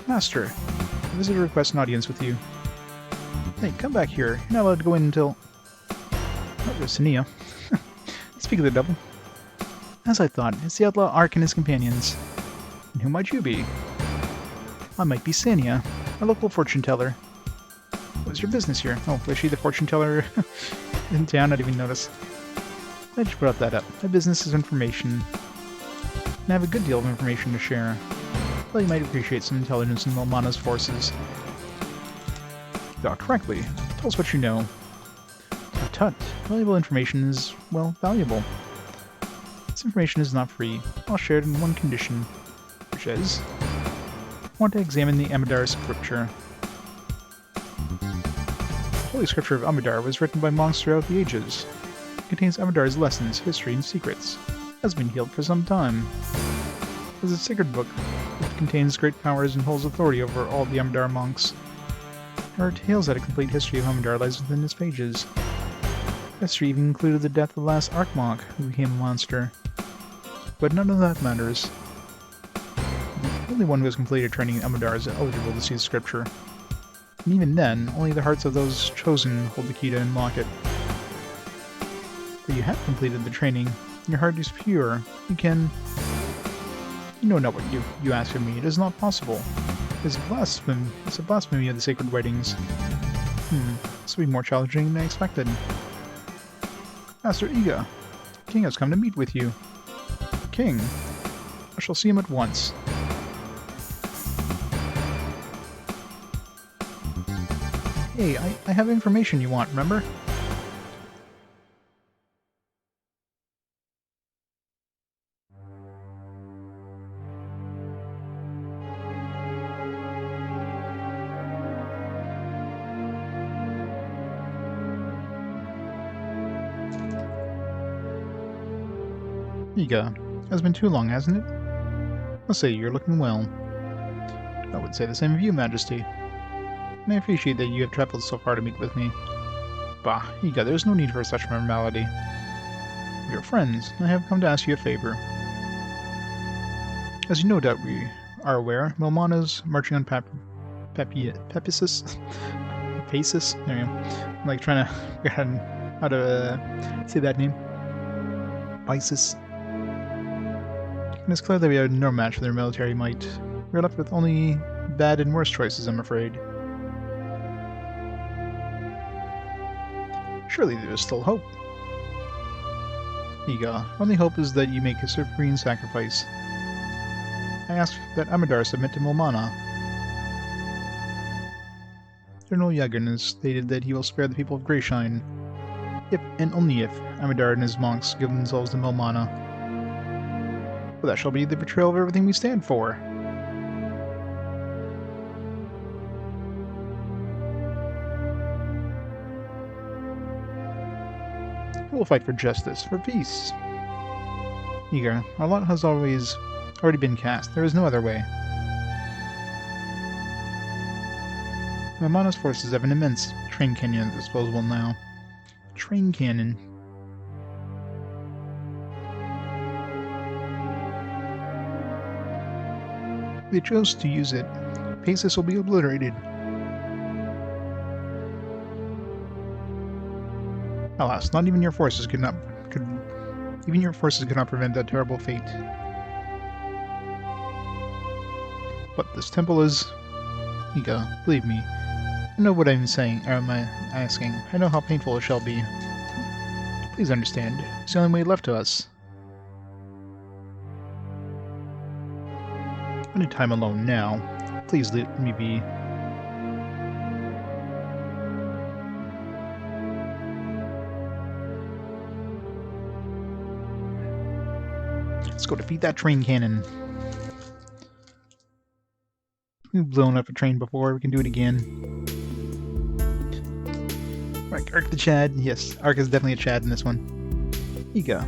Master, a visitor requests an audience with you. Hey, come back here. You're not allowed to go in until... Oh, there's Sania. Speak of the devil. As I thought, it's the outlaw Ark and his companions. And who might you be? I might be Sania, a local fortune teller. What's your business here? Oh, was she the fortune teller in town? I didn't even notice. Glad you brought that up. My business is information. And I have a good deal of information to share. Well, you might appreciate some intelligence in Lomana's forces. Thought correctly. Tell us what you know. Tut. Valuable information is, well, valuable. This information is not free. I'll share it in one condition, which is... I want to examine the Amadar scripture. The Holy Scripture of Amadar was written by monks throughout the ages. It contains Amadar's lessons, history, and secrets. It has been healed for some time. It is a sacred book. It contains great powers and holds authority over all the Amadar monks. There are tales that a complete history of Amadar lies within its pages. History even included the death of the last Archmonk, who became a monster. But none of that matters. The only one who has completed training in Amadar is eligible to see the scripture. And even then, only the hearts of those chosen hold the key to unlock it. But you have completed the training, and your heart is pure. You can... You know not what you ask of me. It is not possible. It's a blasphemy of the sacred writings. This will be more challenging than I expected. Master Iga, the king has come to meet with you. King? I shall see him at once. Hey, I have information you want, remember? Here you go. It's been too long, hasn't it? I'll say you're looking well. I would say the same of you, Majesty. And I appreciate that you have traveled so far to meet with me. Bah, here you go. There's no need for such formality. We are friends, and I have come to ask you a favor. As you no doubt we are aware, Milmana's marching on Papisus? Pacis? There you go. I'm like trying to figure out how to say that name. Isis. And it's clear that we are no match for their military might. We're left with only bad and worse choices, I'm afraid. Surely there is still hope. Here you go. Only hope is that you make a supreme sacrifice. I ask that Amadar submit to Milmana. General Yagan has stated that he will spare the people of Greyshine, if and only if Amadar and his monks give themselves to Milmana. Well, that shall be the betrayal of everything we stand for. We'll fight for justice, for peace. Eager, our lot has already been cast. There is no other way. Milmana's forces have an immense train cannon at their disposal now. Train cannon. If they chose to use it, Pacis will be obliterated. Alas, not even your forces could not prevent that terrible fate. But this temple is... Ika, believe me. I know what I'm saying, or am I asking. I know how painful it shall be. Please understand. It's the only way left to us. I need time alone now. Please let me be. Let's go defeat that train cannon. We've blown up a train before, we can do it again. Right, Ark the Chad. Yes, Ark is definitely a Chad in this one. Here you go.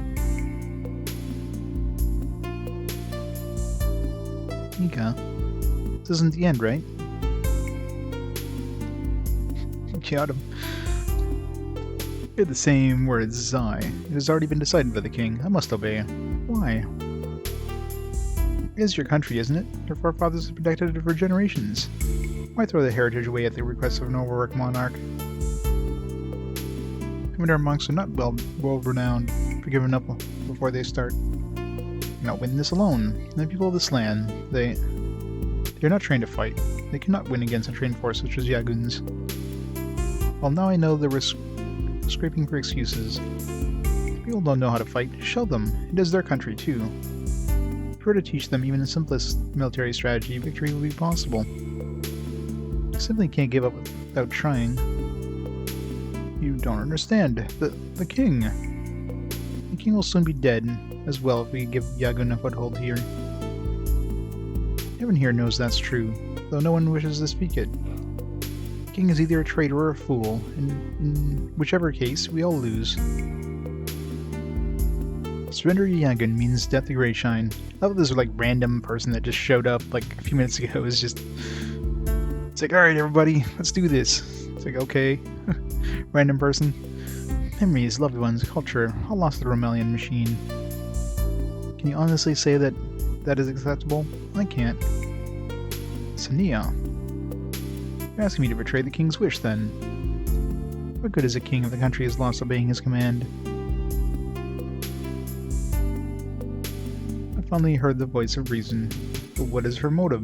Here you go. This isn't the end, right? Got him. Hear the same words as I. It has already been decided by the king. I must obey. Why? It is your country, isn't it? Your forefathers have protected it for generations. Why throw the heritage away at the request of an overworked monarch? Our monks are not world-renowned for giving up before they start. They're not winning this alone. The people of this land, they're not trained to fight. They cannot win against a trained force such as Yaguns. Well, now I know they were scraping for excuses. People don't know how to fight. Show them. It is their country, too. If you were to teach them even the simplest military strategy, victory will be possible. You simply can't give up without trying. You don't understand. The king. The king will soon be dead as well if we give Yagun a foothold here. Everyone here knows that's true, though no one wishes to speak it. The king is either a traitor or a fool, and in whichever case, we all lose. Surrender to Yagun means death to Greyshine. I love this like random person that just showed up like a few minutes ago. It's like, alright everybody, let's do this. It's like, okay. Random person. Memories, loved ones, culture, all lost to the Romelian machine. Can you honestly say that that is acceptable? I can't. Sania. You're asking me to betray the king's wish, then. What good is a king if the country is lost obeying his command? I finally heard the voice of reason, but what is her motive?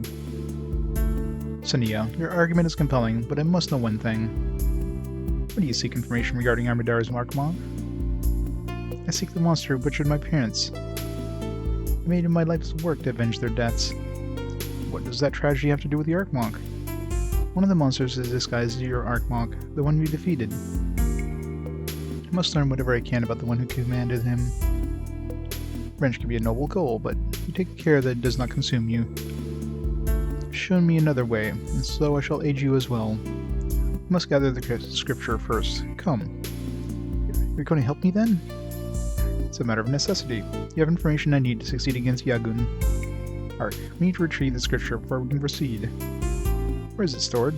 Sania, your argument is compelling, but I must know one thing. What do you seek information regarding Armadar's Archmont? I seek the monster who butchered my parents. I made it my life's work to avenge their deaths. What does that tragedy have to do with the Archmonk? One of the monsters is disguised as your Archmog, the one we defeated. I must learn whatever I can about the one who commanded him. Revenge can be a noble goal, but you take care that it does not consume you. Show me another way, and so I shall aid you as well. You must gather the scripture first. Come. You're going to help me then? It's a matter of necessity. You have information I need to succeed against Yagun. Alright, we need to retrieve the scripture before we can proceed. Where is it stored?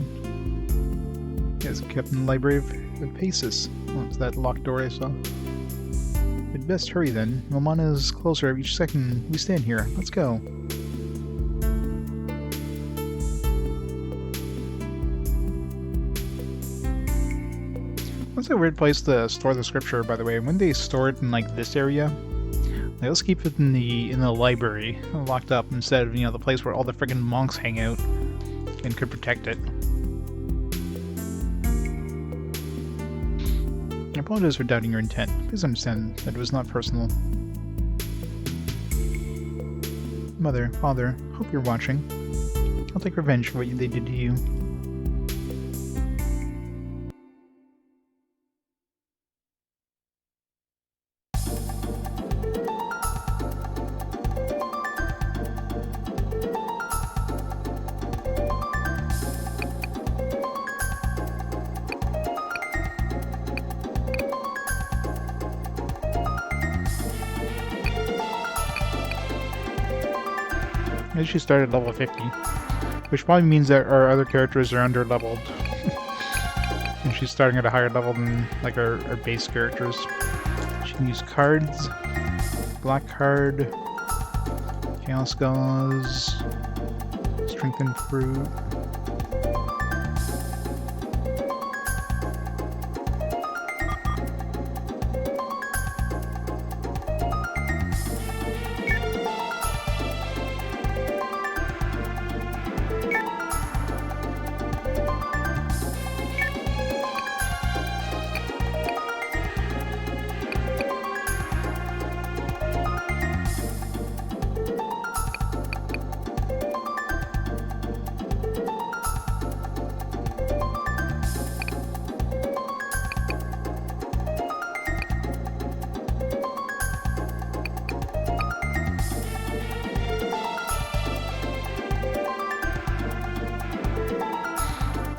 It's kept in the library of Pacis. Oh, it's that locked door I saw. We'd best hurry then. Momana is closer each second we stand here. Let's go. That's a weird place to store the scripture, by the way. When they store it in like this area, like, let's keep it in the library, locked up, instead of the place where all the friggin' monks hang out and could protect it. I apologize for doubting your intent. Please understand that it was not personal. Mother, Father, hope you're watching. I'll take revenge for what they did to you. I actually started at level 50, which probably means that our other characters are under-leveled. And she's starting at a higher level than like our base characters. She can use cards, black card, chaos gauze, strengthened fruit.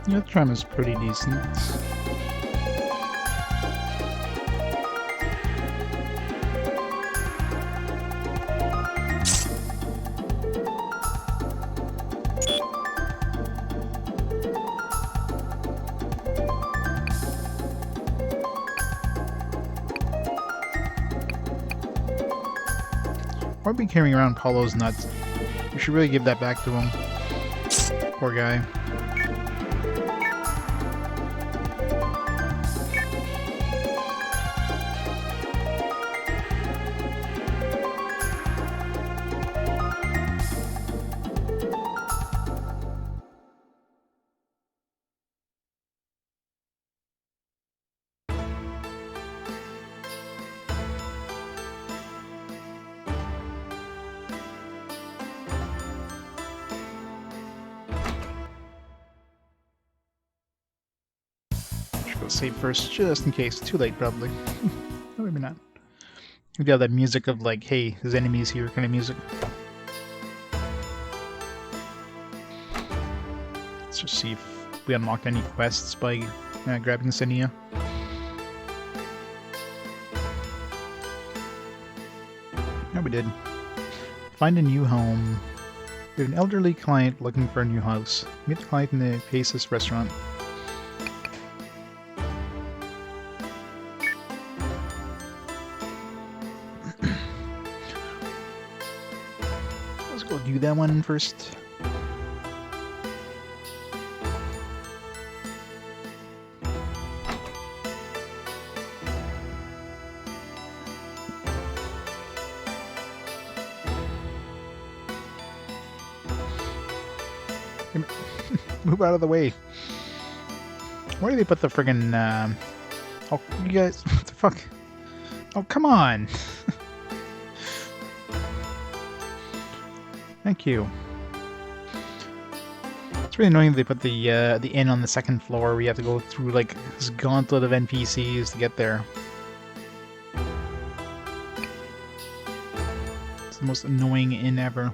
Yeah, the trim is pretty decent. Why be carrying around Paulo's nuts? We should really give that back to him. Poor guy. Go save first, just in case. Too late, probably. No, maybe not. Maybe have that music of like, hey, there's enemies here kind of music. Let's just see if we unlocked any quests by grabbing Senia. No, we did. Find a new home. We have an elderly client looking for a new house. Meet the client in the Pacis restaurant. Let's go do that one first. Move out of the way. Where do they put the friggin', oh, you guys, what the fuck? Oh, come on! Thank you. It's really annoying they put the inn on the second floor where you have to go through like this gauntlet of NPCs to get there. It's the most annoying inn ever.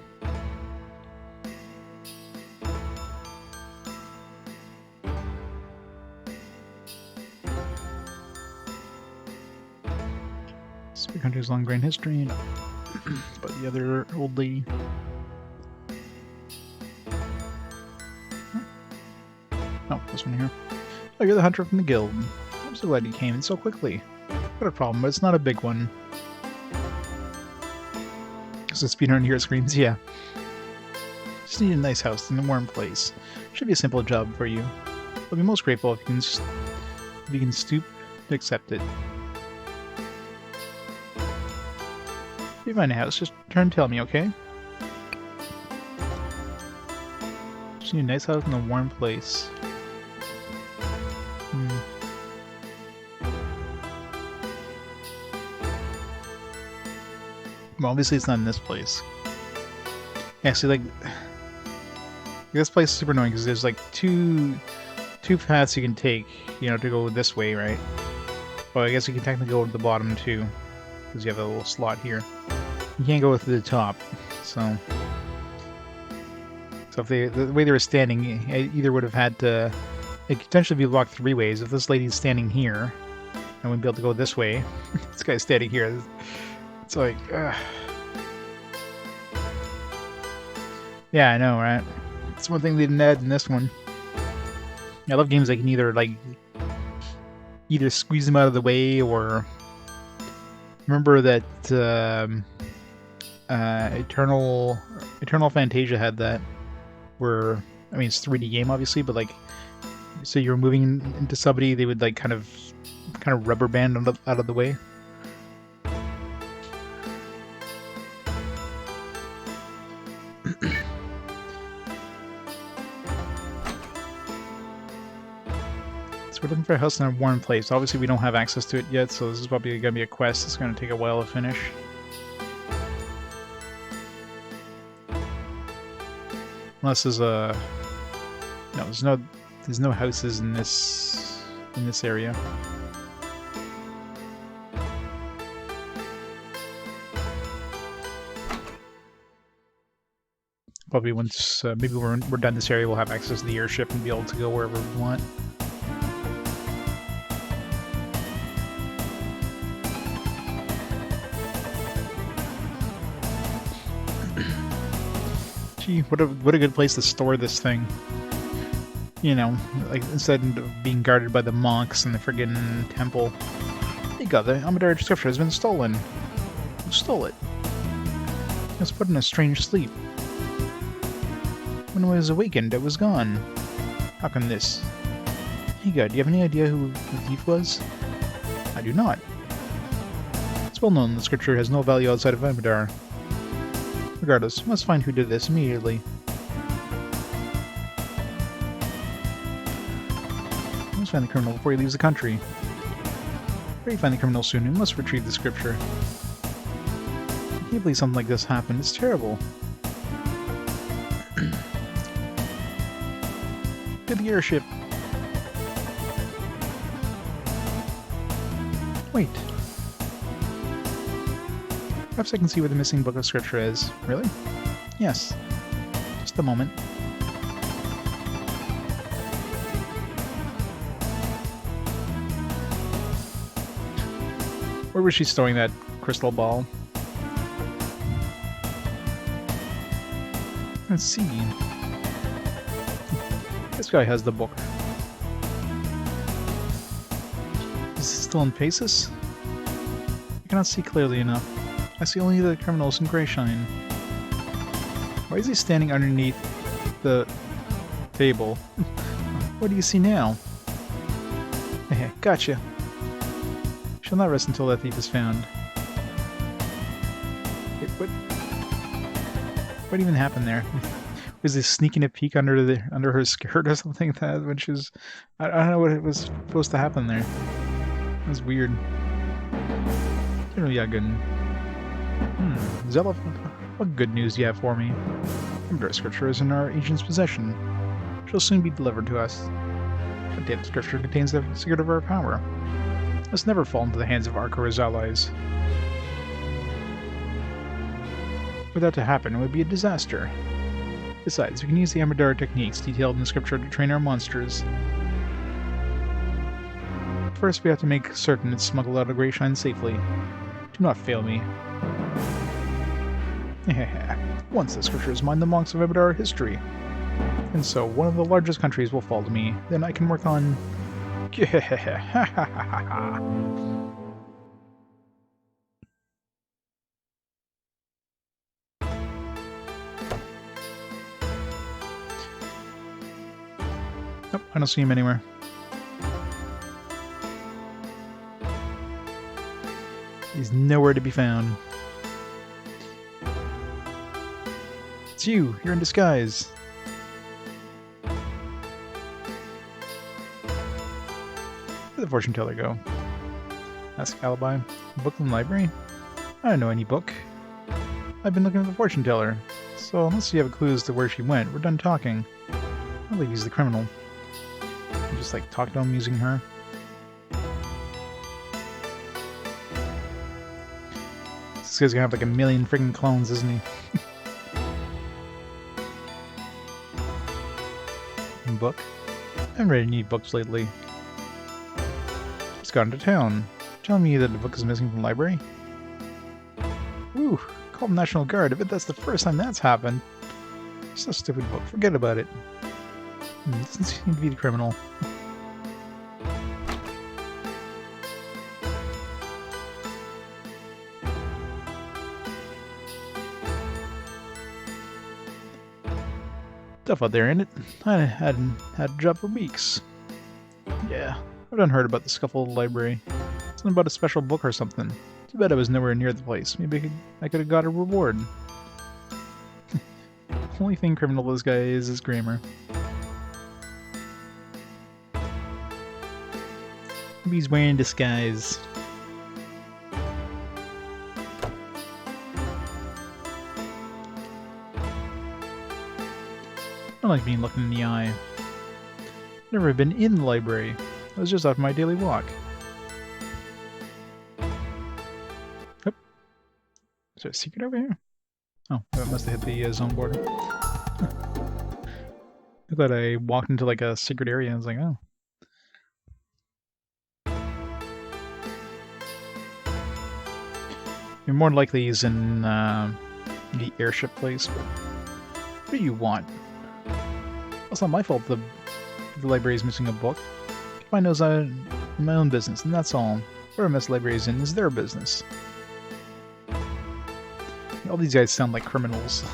This country's long grand history, but the other old lady. Oh, this one here. Oh, you're the hunter from the guild. I'm so glad you came in so quickly. Got a problem, but it's not a big one. So speedrun here screams, yeah. Just need a nice house in a warm place. Should be a simple job for you. I'll be most grateful if you can stoop to accept it. If you find a house, just turn and tell me, okay? Just need a nice house in a warm place. Well, obviously it's not in this place. Yeah, see, like, this place is super annoying because there's like two paths you can take, you know, to go this way, right? Well, I guess you can technically go to the bottom too, because you have a little slot here. You can't go to the top, so if the way they were standing, I either would have had to. It could potentially be blocked 3 ways. If this lady's standing here, I wouldn't be able to go this way. This guy's standing here. It's like, yeah, I know, right? It's one thing they didn't add in this one. I love games that can either squeeze them out of the way or remember that Eternal Fantasia had that, where I mean it's a 3D game obviously, but like, so you're moving into somebody, they would like kind of rubber band out of the way. We're looking for a house in a warm place. Obviously we don't have access to it yet, so this is probably going to be a quest. It's going to take a while to finish. Unless there's a... No, there's no houses in this area. Probably once, maybe we're done this area, we'll have access to the airship and be able to go wherever we want. Gee, what a good place to store this thing. You know, like instead of being guarded by the monks in the friggin' temple. Hey God, the Untitled Chapter has been stolen. Who stole it? It was put in a strange sleep. When I was awakened, it was gone. How come this? Hey God, do you have any idea who the thief was? I do not. It's well known the scripture has no value outside of Amidar. Regardless, we must find who did this immediately. We must find the criminal before he leaves the country. After you find the criminal soon, we must retrieve the scripture. I can't believe something like this happened. It's terrible. To the airship. Wait. Perhaps I can see where the missing book of scripture is. Really? Yes. Just a moment. Where was she storing that crystal ball? Let's see. This guy has the book. Is it still in Paces? I cannot see clearly enough. I see only the criminals in Greyshine. Why is he standing underneath the table? What do you see now? Hey, gotcha. Shall not rest until that thief is found. Wait, what even happened there? Was he sneaking a peek under her skirt or something like that when she was... I don't know what it was supposed to happen there. It was weird. General Yagun. Zelov, what good news do you have for me? Amidar scripture is in our agent's possession. shall soon be delivered to us. The data scripture contains the secret of our power. Let's never fall into the hands of Ark or his allies. For that to happen, it would be a disaster. Besides, we can use the Amadora techniques detailed in the scripture to train our monsters. First, we have to make certain it's smuggled out of Greyshine safely. Do not fail me. Once the scripture is mine, the monks of Amadora are history. And so, one of the largest countries will fall to me. Then I can work on... Nope, I don't see him anywhere. He's nowhere to be found. It's you! You're in disguise! Where'd the fortune teller go? Ask Alibi. Book in the library? I don't know any book. I've been looking for the fortune teller. So unless you have a clue as to where she went, we're done talking. I believe he's the criminal. You just like talk to him using her. This guy's gonna have like a million freaking clones, isn't he? Book? I haven't read any books lately. He's gone to town. Telling me that the book is missing from the library? Ooh, call the National Guard. I bet that's the first time that's happened. It's a stupid book. Forget about it. Doesn't seem to be the criminal. Tough out there, ain't it? I hadn't had a job for weeks. Yeah, I've done heard about the scuffle at the library. Something about a special book or something. Too bad I was nowhere near the place. Maybe I could have got a reward. Only thing criminal this guy is grammar. Maybe he's wearing disguise. I don't like being looked in the eye. Never been in the library. I was just off my daily walk. Oop. Is there a secret over here? Oh, that must have hit the zone border. I thought I walked into like a secret area and I was like, oh. You're more likely he's in the airship place, but what do you want? It's not my fault the library is missing a book. Keep my nose out of my own business, and that's all. Where a mess library is in is their business. All these guys sound like criminals.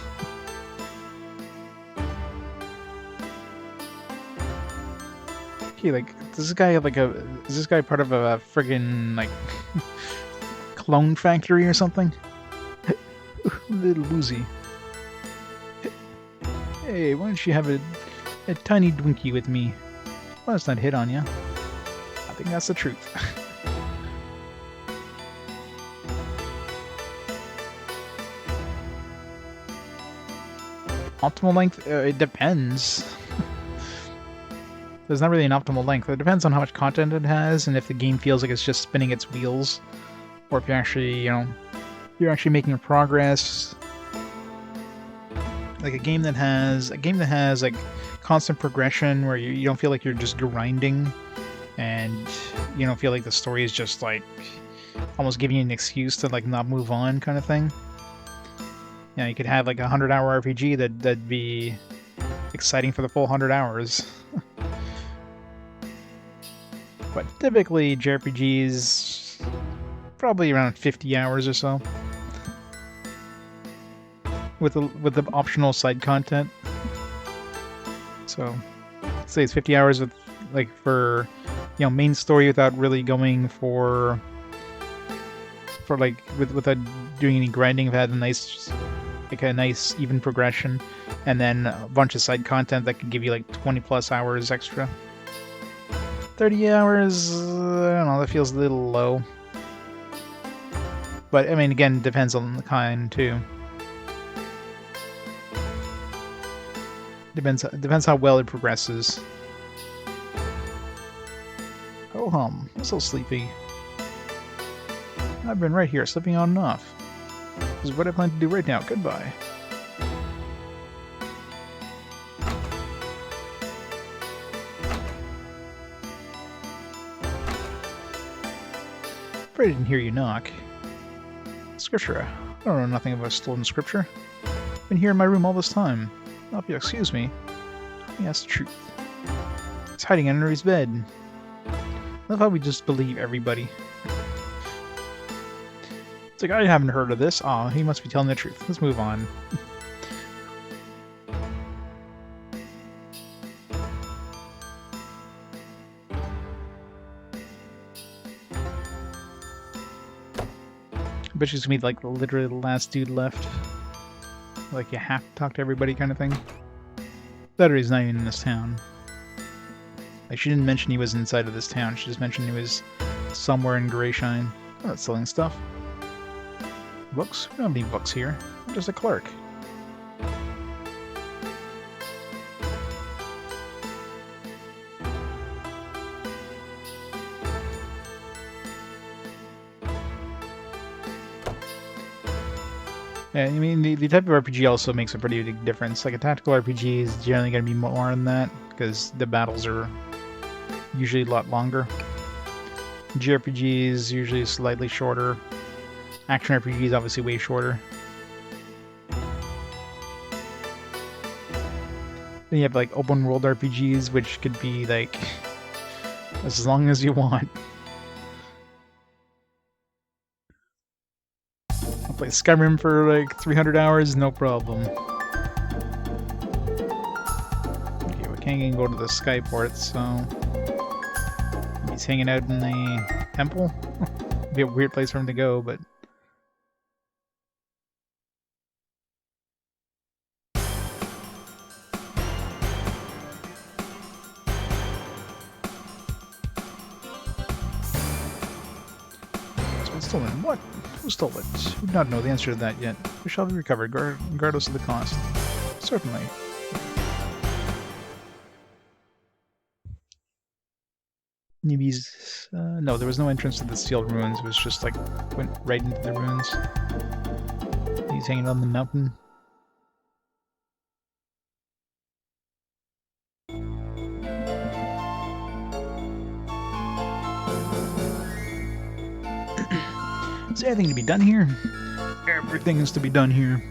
Okay, like, does this guy have like a... Is this guy part of a friggin' like clone factory or something? Little Woozy. Hey, why don't you have a tiny Dwinkie with me? Well, let's not hit on ya. I think that's the truth. Optimal length? It depends. There's not really an optimal length. It depends on how much content it has and if the game feels like it's just spinning its wheels. Or if you're actually, you know, you're actually making progress. Like a game that has like constant progression where you don't feel like you're just grinding and you don't feel like the story is just like almost giving you an excuse to like not move on kind of thing. You know, you could have like a 100-hour RPG that'd be exciting for the full 100 hours. But typically JRPGs probably around 50 hours or so. With the optional side content. So, say it's 50 hours with like for, you know, main story without really going for like without doing any grinding. If it had a nice even progression, and then a bunch of side content that could give you like 20+ hours extra. 30 hours, I don't know, that feels a little low. But I mean, again, depends on the kind too. Depends how well it progresses. Oh hum, I'm so sleepy. I've been right here, slipping on and off. This is what I plan to do right now. Goodbye. Afraid I didn't hear you knock. Scripture. I don't know nothing about stolen scripture. I've been here in my room all this time. Oh, if you'll excuse me. Let me ask the truth. He's hiding under his bed. I love how we just believe everybody. It's like, I haven't heard of this. Aw, he must be telling the truth. Let's move on. I bet she's gonna be like literally the last dude left. Like you have to talk to everybody kind of thing. That or he's not even in this town. Like she didn't mention he was inside of this town, she just mentioned he was somewhere in Greyshine. Oh, that's selling stuff. Books? We don't have any books here. I'm just a clerk. Yeah, I mean, the type of RPG also makes a pretty big difference. Like, a tactical RPG is generally going to be more than that, because the battles are usually a lot longer. JRPG is usually slightly shorter. Action RPG is obviously way shorter. Then you have, like, open-world RPGs, which could be, like, as long as you want. Play Skyrim for like 300 hours, no problem. Okay, we can't even go to the Skyport, so he's hanging out in the temple. Be a weird place for him to go, but it's been stolen. What? Who stole it? We do not know the answer to that yet. We shall be recovered, regardless of the cost. Certainly. Newbies. No, there was no entrance to the sealed ruins. It was just like went right into the ruins. He's hanging on the mountain. Is there anything to be done here? Everything is to be done here.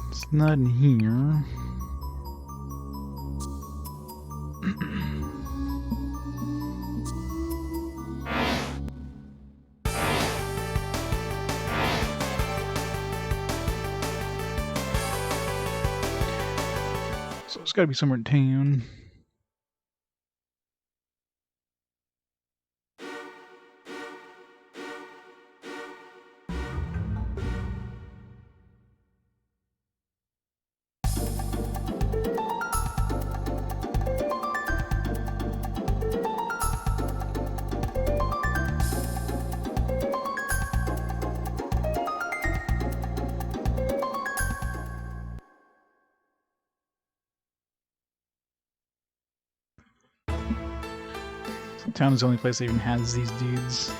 It's not in here. So it's gotta be somewhere in town. Town is the only place that even has these dudes.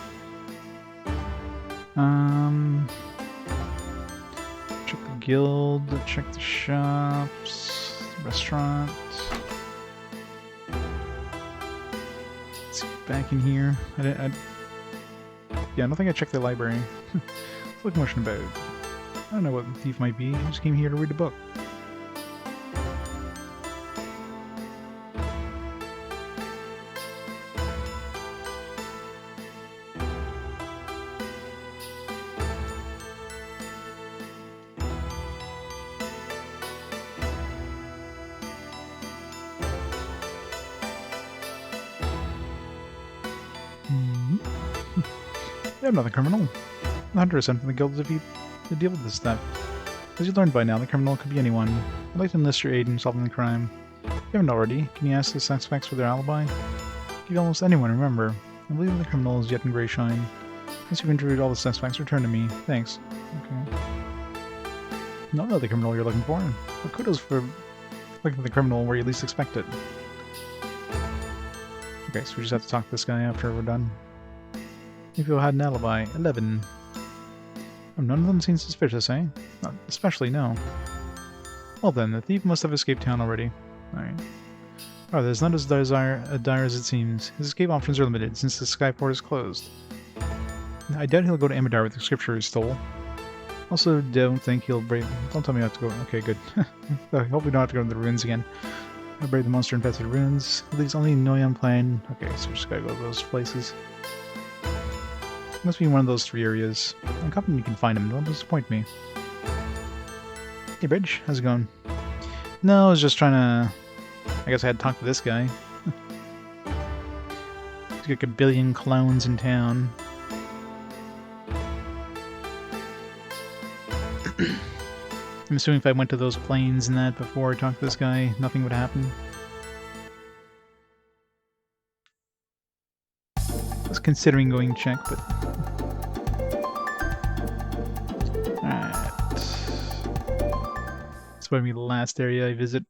Check the guild, check the shops, restaurant. Let's see, back in here. Yeah, I don't think I checked the library. What's the commotion about? I don't know what the thief might be. I just came here to read a book. I'm not the criminal. The hunter is sent from the guild to deal with this stuff. As you learned by now, the criminal could be anyone. I'd like to enlist your aid in solving the crime. If you haven't already, can you ask the suspects for their alibi? Give almost anyone, remember. I believe the criminal is yet in Greyshine. Once you've interviewed all the suspects, return to me. Thanks. Okay. Not the criminal you're looking for. But kudos for looking for the criminal where you least expect it. Okay, so we just have to talk to this guy after we're done. If you had an alibi, 11. Oh, none of them seem suspicious, eh? Not especially, no. Well then, the thief must have escaped town already. Alright. Oh, there's not as dire as it seems. His escape options are limited, since the Skyport is closed. I doubt he'll go to Amadar with the scripture he stole. Also, don't think he'll brave... Don't tell me I have to go... Okay, good. I hope we don't have to go to the ruins again. I'll brave the monster-infested ruins. It leaves only Noyan Plain. Okay, so we just gotta go to those places. Must be in one of those 3 areas. I'm confident you can find him. Don't disappoint me. Hey, Bridge. How's it going? No, I was just trying to... I guess I had to talk to this guy. He's got like a billion clones in town. I'm assuming if I went to those plains and that before I talked to this guy, nothing would happen. I was considering going check, but... Alright. This might be the last area I visit.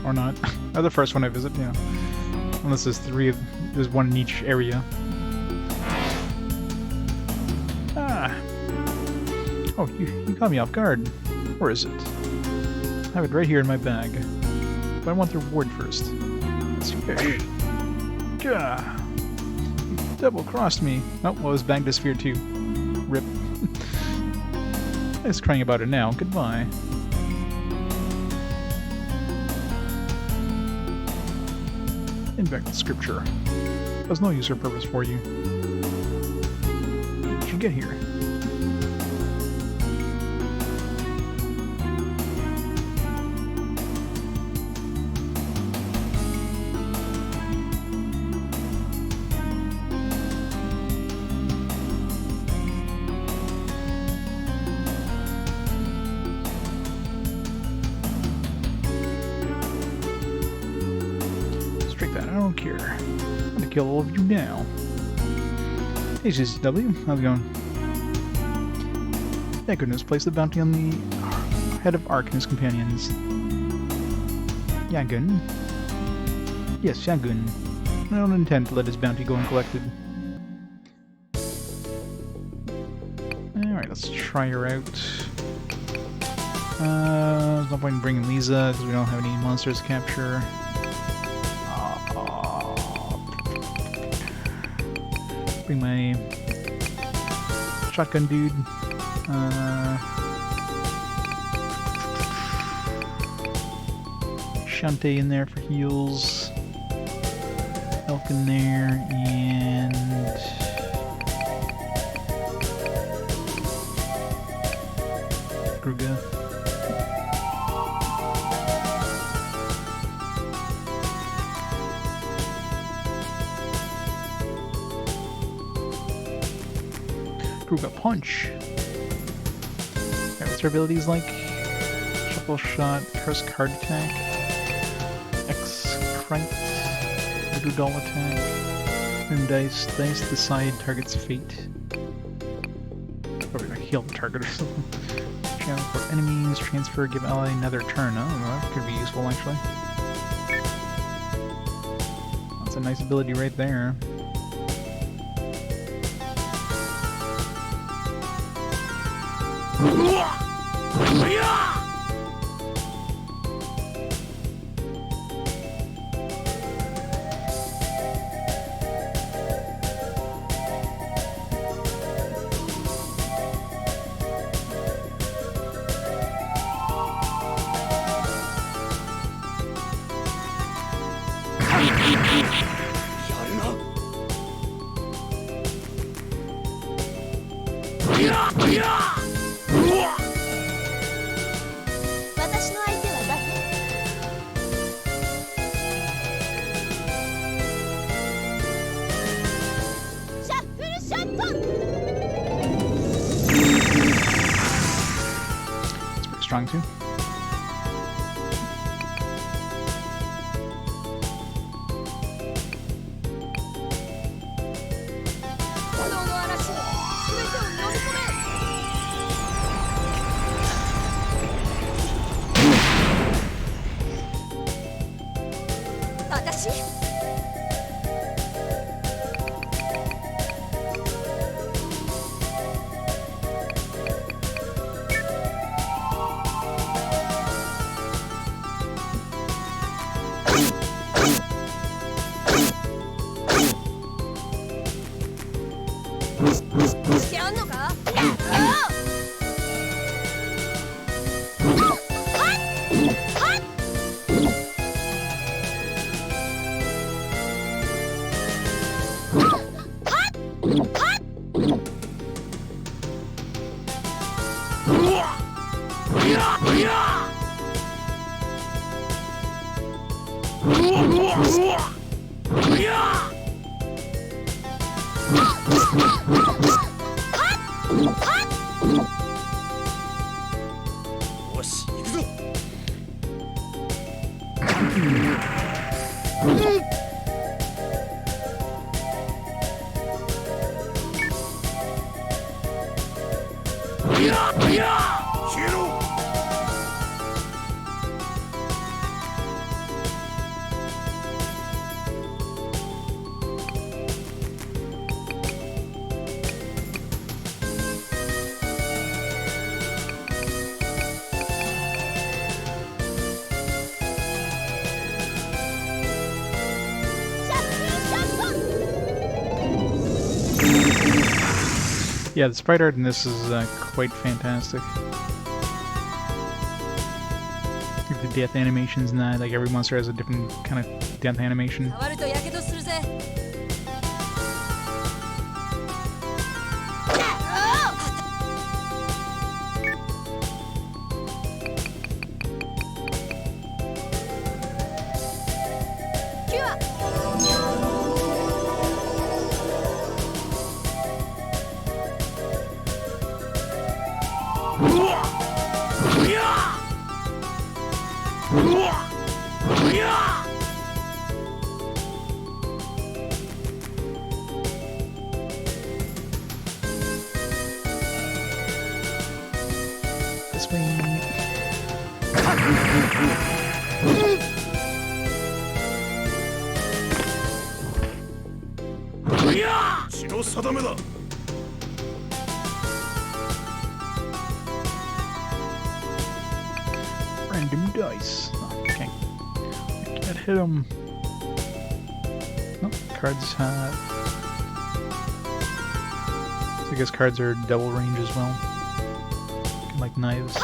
Or not. Or the first one I visit, yeah. Unless there's 3 of... There's 1 in each area. Ah! Oh, you caught me off guard. Where is it? I have it right here in my bag. But I want the reward first. Let's see. Gah! You double-crossed me. Oh, well, his bag disappeared too. Rip. He's crying about it now. Goodbye. Invect scripture. Has no use or purpose for you. What did you get here? Kill all of you now. Hey, CCW, how's it going? Thank goodness, place the bounty on the head of Ark and his companions. Yagun. Yes, Yagun. I don't intend to let his bounty go uncollected. Alright, let's try her out. There's no point in bringing Lisa because we don't have any monsters to capture. Bring my shotgun dude. Shantae in there for heals. Elk in there, and Gruga. Gruga Punch. Okay, what's her abilities like? Shuffle Shot, Curse Card Attack, X-Crite, Voodoo Doll Attack, Moon Dice, Dice decide target's fate. Probably gonna heal the target or something. Transport enemies, transfer, give ally another turn. Oh, well, that could be useful actually. That's a nice ability right there. It's pretty strong too. Yeah, the sprite art in this is quite fantastic. The death animations and that, like every monster has a different kind of death animation. This way. Random dice. Oh, okay. Can't hit them. Nope, cards have. So I guess cards are double range as well. Like knives.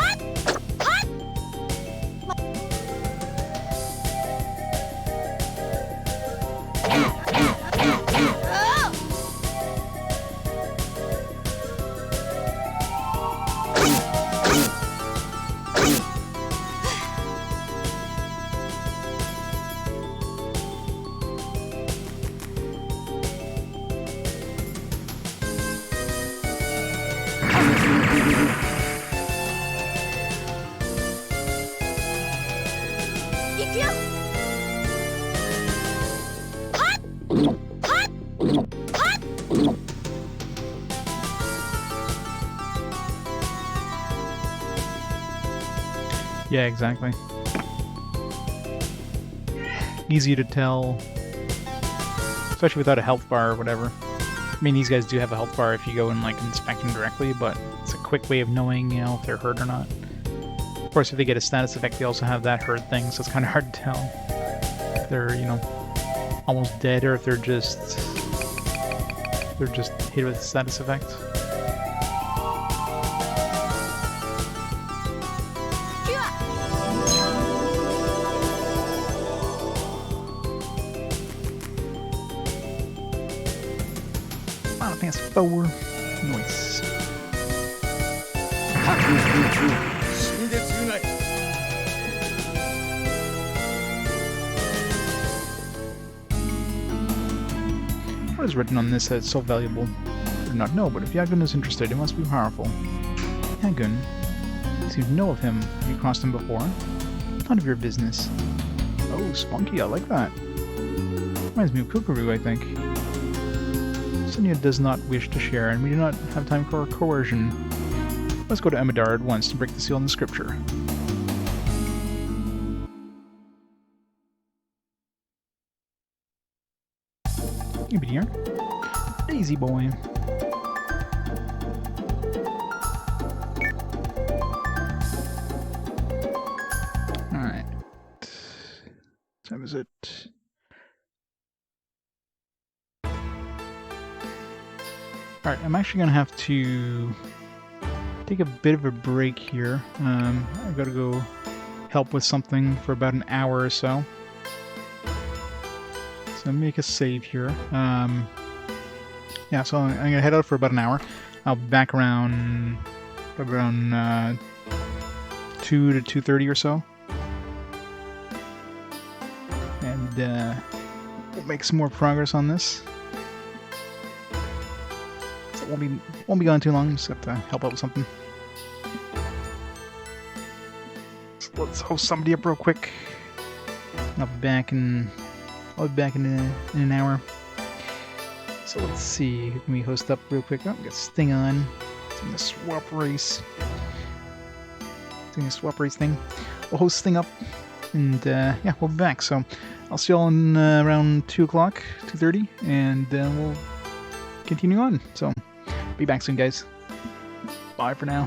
Yeah, exactly. Easy to tell, especially without a health bar or whatever. I mean, these guys do have a health bar if you go and like inspect them directly, but it's a quick way of knowing, you know, if they're hurt or not. Of course, if they get a status effect, they also have that hurt thing, so it's kind of hard to tell if they're, you know, almost dead or if they're just hit with a status effect. I think it's 4. Nice. What is written on this that is so valuable? I do not know, but if Yagun is interested, it must be powerful. Yagun? You seem to know of him. Have you crossed him before? None of your business. Oh, spunky, I like that. Reminds me of Kukuru, I think. Sonia does not wish to share, and we do not have time for coercion. Let's go to Amadar at once to break the seal in the scripture. You be here. Daisy boy. Alright. What time is it? Alright, I'm actually going to have to take a bit of a break here. I've got to go help with something for about an hour or so. So let me make a save here. Yeah, so I'm going to head out for about an hour. I'll be back around 2 to 2:30 or so. And we'll make some more progress on this. Won't be gone too long. Just have to help out with something. So let's host somebody up real quick. I'll be back in an hour. So let's see. Who can we host up real quick? Oh, we got Sting on. It's in the swap race. Doing a swap race thing. We'll host Sting up, and yeah, we'll be back. So I'll see y'all in around 2 o'clock, 2:30, and we'll continue on. So. Be back soon, guys. Bye for now.